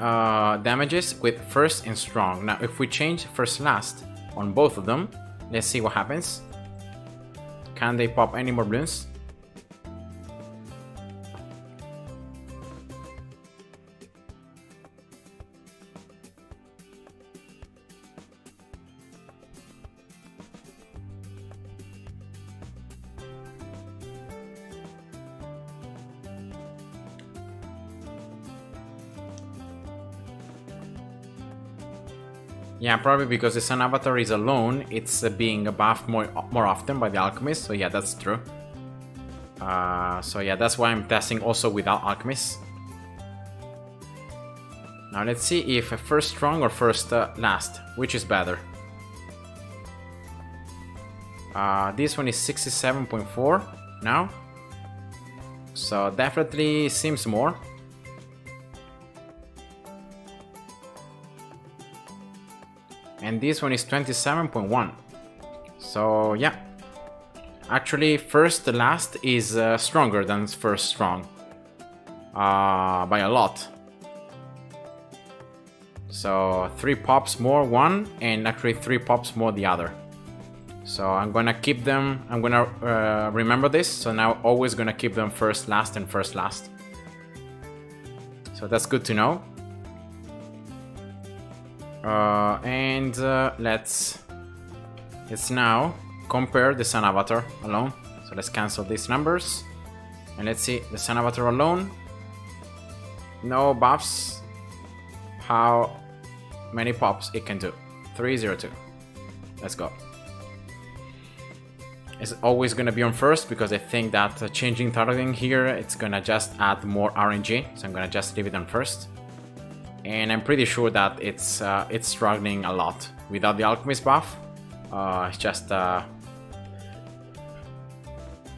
damages with first and strong. Now if we change first last on both of them, let's see what happens. Can they pop any more Bloons? Yeah, probably because the Sun Avatar is alone, it's being buffed more often by the Alchemist, so yeah, that's true. So yeah, that's why I'm testing also without Alchemist. Now let's see if first strong or first last, which is better. This one is 67.4 now, so definitely seems more. And this one is 27.1. So yeah, actually first last is stronger than first strong by a lot. So 3 pops more one, and actually 3 pops more the other. So I'm gonna keep them, I'm gonna remember this, so now always gonna keep them first last and first last. So that's good to know. Let's now compare the Sun Avatar alone. So let's cancel these numbers, and let's see the Sun Avatar alone. No buffs. How many pops it can do? 302. Let's go. It's always gonna be on first because I think that changing targeting here, it's gonna just add more RNG. So I'm gonna just leave it on first. And I'm pretty sure that it's struggling a lot without the Alchemist buff. It's just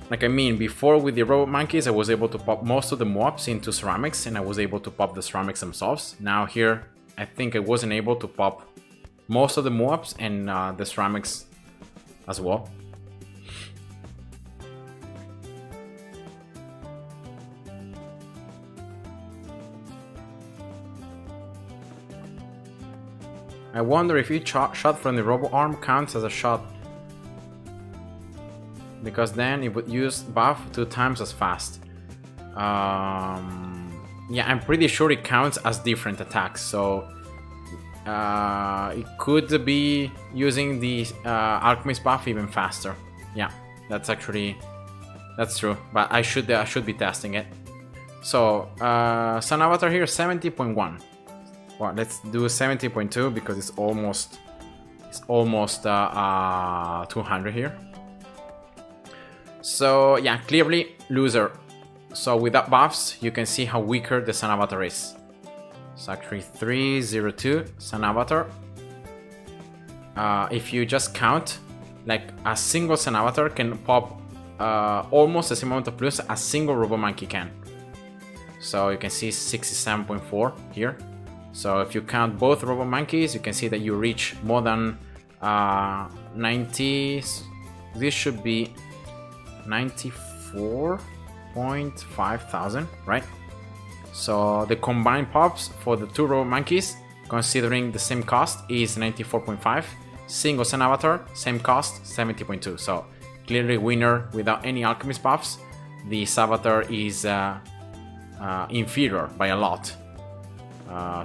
like, I mean, before with the Robomonkeys, I was able to pop most of the mobs into ceramics, and I was able to pop the ceramics themselves. Now here, I think I wasn't able to pop most of the mobs and the ceramics as well. I wonder if each shot from the Robo Arm counts as a shot, because then it would use buff 2 times as fast. Yeah, I'm pretty sure it counts as different attacks, so it could be using the Alchemist buff even faster. Yeah, that's true, but I should be testing it. So Sun Avatar here 70.1. Well, let's do 70.2 because it's almost 200 here. So yeah, clearly loser. So without buffs, you can see how weaker the Sun Avatar is. So actually 302 Sun Avatar. If you just count, like a single Sun Avatar can pop almost the same amount of plus a single Robomonkey can. So you can see 67.4 here. So if you count both Robomonkeys, you can see that you reach more than 90. This should be 94.5 thousand, right? So the combined pops for the 2 Robomonkeys, considering the same cost, is 94.5. Single Sun Avatar, same cost, 70.2. So clearly winner without any Alchemist buffs. The Avatar is inferior by a lot.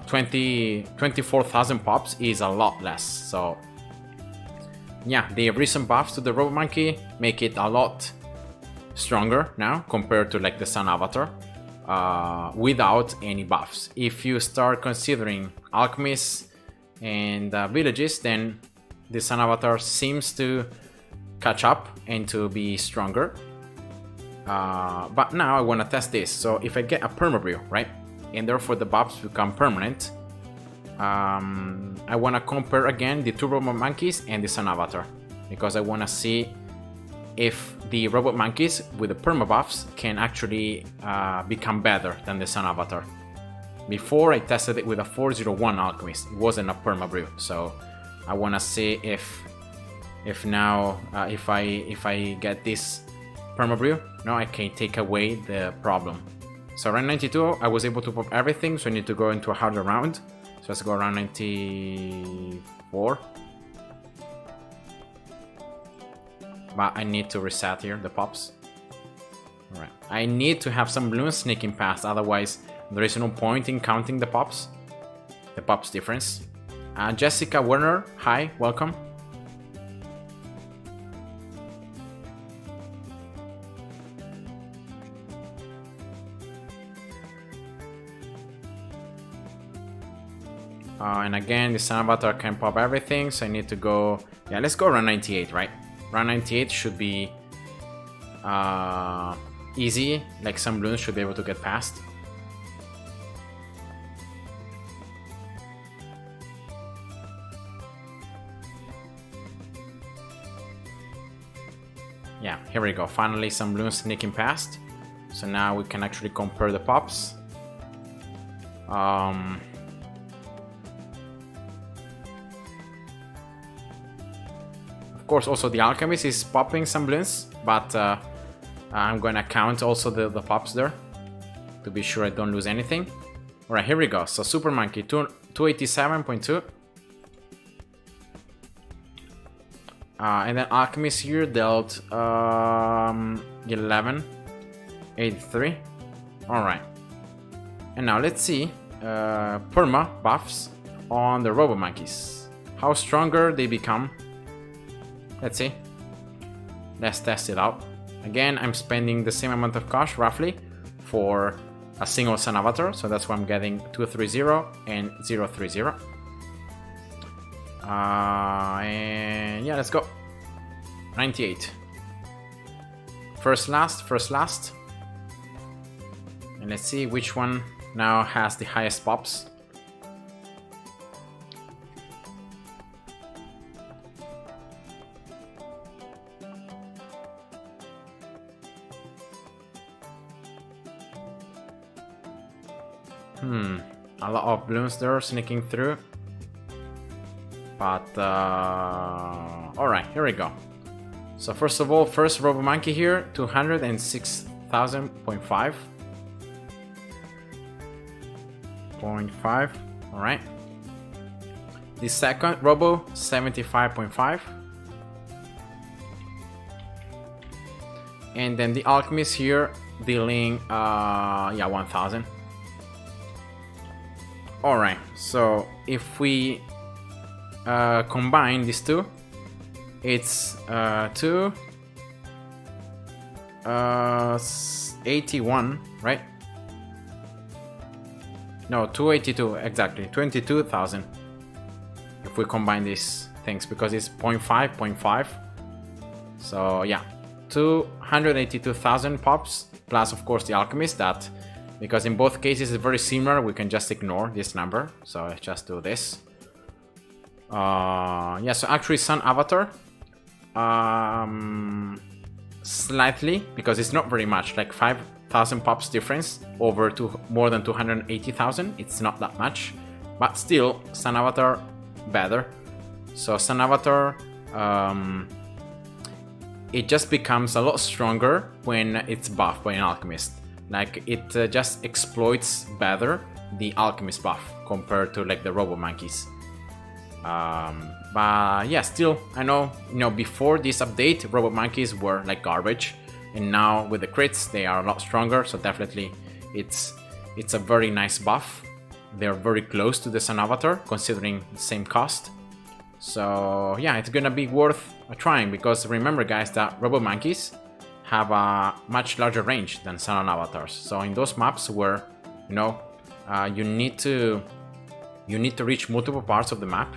24,000 pops is a lot less. So yeah, the recent buffs to the Robomonkey make it a lot stronger now compared to like the Sun Avatar without any buffs. If you start considering alchemists and villages, then the Sun Avatar seems to catch up and to be stronger. But now I want to test this. So if I get a Permabrew, right, and therefore the buffs become permanent, I want to compare again the 2 Robomonkeys and the Sun Avatar, because I want to see if the Robomonkeys with the perma buffs can actually become better than the Sun Avatar. Before I tested it with a 401 Alchemist, it wasn't a Permabrew, so I want to see if now if I get this Permabrew, now I can take away the problem. So around 92, I was able to pop everything, so I need to go into a harder round. So let's go around 94. But I need to reset here the pops. Alright, I need to have some balloons sneaking past, otherwise there is no point in counting the pops difference. Jessica Werner, hi, welcome. And again, the Sun Avatar can pop everything, so I need to go... Yeah, let's go around 98, right? Round 98 should be easy, like some Bloons should be able to get past. Yeah, here we go. Finally, some Bloons sneaking past. So now we can actually compare the pops. Of course, also the Alchemist is popping some Bloons, but I'm gonna count also the pops there to be sure I don't lose anything. Alright, here we go. So Super Monkey 287.2. And then Alchemist here dealt 1183. Alright. And now let's see perma buffs on the Robomonkeys. How stronger they become. Let's see. Let's test it out. Again, I'm spending the same amount of cash roughly for a single Sun Avatar, so that's why I'm getting 230 and 030. And yeah, let's go. 98. First last. And let's see which one now has the highest pops. A lot of Bloons there sneaking through. But alright, here we go. So first of all, first Robomonkey here, 206,000.5. 0.5, alright. The second Robo, 75.5. And then the Alchemist here dealing 1,000. Alright, so if we combine these two, it's 281, right? No, 282 exactly, 22,000. If we combine these things, because it's 0.5, 0.5. So yeah, 282,000 pops plus of course the Alchemist, that because in both cases it's very similar, we can just ignore this number. So let's just do this. Yeah, so actually Sun Avatar slightly, because it's not very much, like 5,000 pops difference over to more than 280,000. It's not that much, but still Sun Avatar better. So Sun Avatar it just becomes a lot stronger when it's buffed by an Alchemist. Like it just exploits better the Alchemist buff compared to like the Robomonkeys. But yeah, still, I know, before this update, Robomonkeys were like garbage, and now with the crits, they are a lot stronger. So definitely, it's a very nice buff. They're very close to the Sun Avatar, considering the same cost. So yeah, it's gonna be worth trying, because remember, guys, that Robomonkeys have a much larger range than Sun Avatars. So in those maps where you need to reach multiple parts of the map,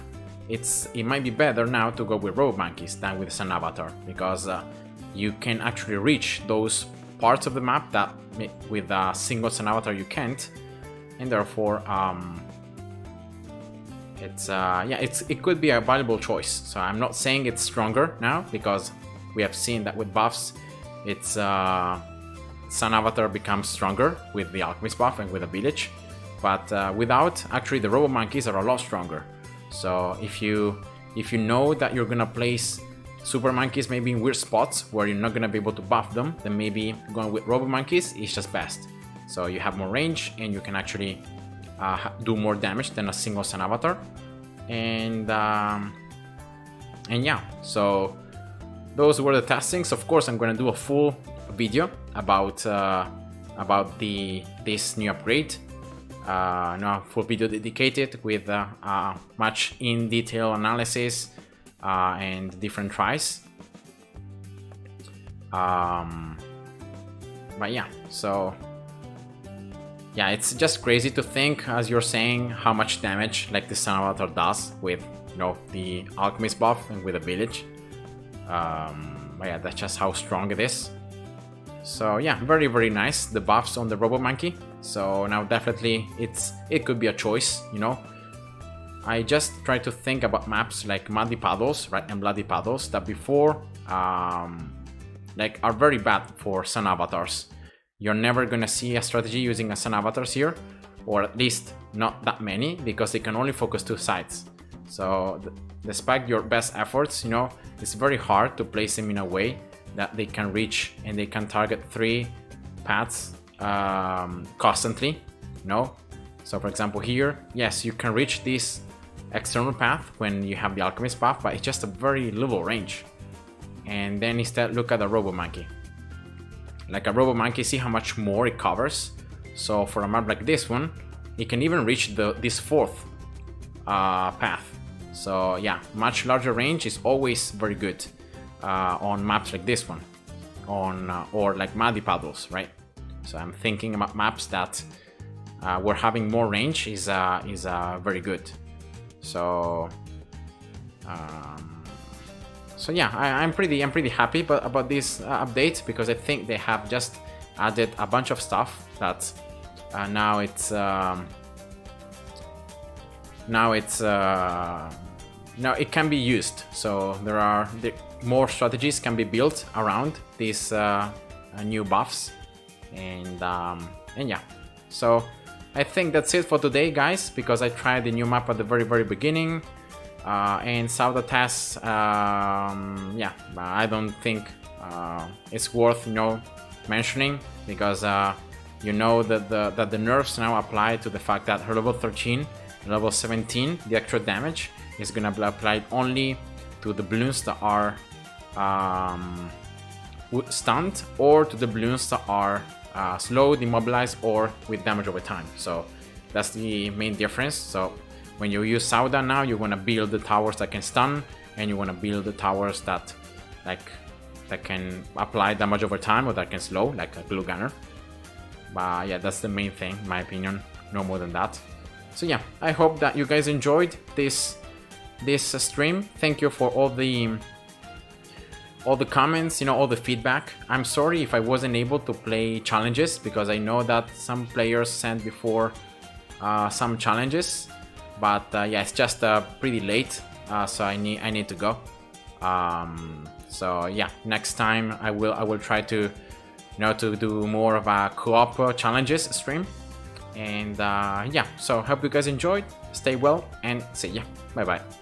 it might be better now to go with Robomonkeys than with Sun Avatar, because you can actually reach those parts of the map that with a single Sun Avatar you can't, and therefore it could be a valuable choice. So I'm not saying it's stronger now, because we have seen that with buffs, it's Sun Avatar becomes stronger with the Alchemist buff and with a village, but without, actually the Robomonkeys are a lot stronger. So if you know that you're gonna place Super Monkeys maybe in weird spots where you're not gonna be able to buff them, then maybe going with Robomonkeys is just best. So you have more range and you can actually do more damage than a single Sun Avatar. And yeah, so those were the testings. Of course, I'm gonna do a full video about this new upgrade. No, full video dedicated with much in detail analysis and different tries. But yeah, so yeah, it's just crazy to think, as you're saying, how much damage like the Sun Avatar does with, you know, the Alchemist buff and with a village. But yeah, that's just how strong it is. So yeah, very, very nice, the buffs on the Robomonkey. So now definitely it could be a choice, you know. I just try to think about maps like Muddy Puddles, right, and Bloody Puddles that before like are very bad for Sun Avatars. You're never gonna see a strategy using a Sun Avatars here, or at least not that many, because they can only focus 2 sides. So despite your best efforts, you know, it's very hard to place them in a way that they can reach and they can target 3 paths constantly, you know. So for example here, yes, you can reach this external path when you have the Alchemist buff, but it's just a very little range. And then instead look at the Robomonkey. Like a Robomonkey, see how much more it covers. So for a map like this one, it can even reach this 4th path. So yeah, much larger range is always very good on maps like this one, or like Muddy Puddles, right? So I'm thinking about maps that where having more range is very good. So so yeah, I'm pretty happy about this update, because I think they have just added a bunch of stuff that now it can be used. So more strategies can be built around these new buffs, and yeah. So I think that's it for today, guys, because I tried the new map at the very beginning. And Sauda tests, yeah, I don't think it's worth, you know, mentioning, because you know that the nerfs now apply to the fact that her level 13 and level 17, the extra damage is gonna be applied only to the balloons that are stunned, or to the balloons that are slowed, immobilized, or with damage over time. So that's the main difference. So when you use Sauda now, you want to build the towers that can stun, and you want to build the towers that can apply damage over time, or that can slow, like a glue gunner. But yeah, that's the main thing, in my opinion, no more than that. So yeah, I hope that you guys enjoyed this stream. Thank you for all the comments, you know, all the feedback. I'm sorry if I wasn't able to play challenges, because I know that some players sent before some challenges. But yeah, it's just pretty late, so I need to go. So yeah, next time I will try to, you know, to do more of a co-op challenges stream. And yeah, so hope you guys enjoyed. Stay well and see ya. Bye bye.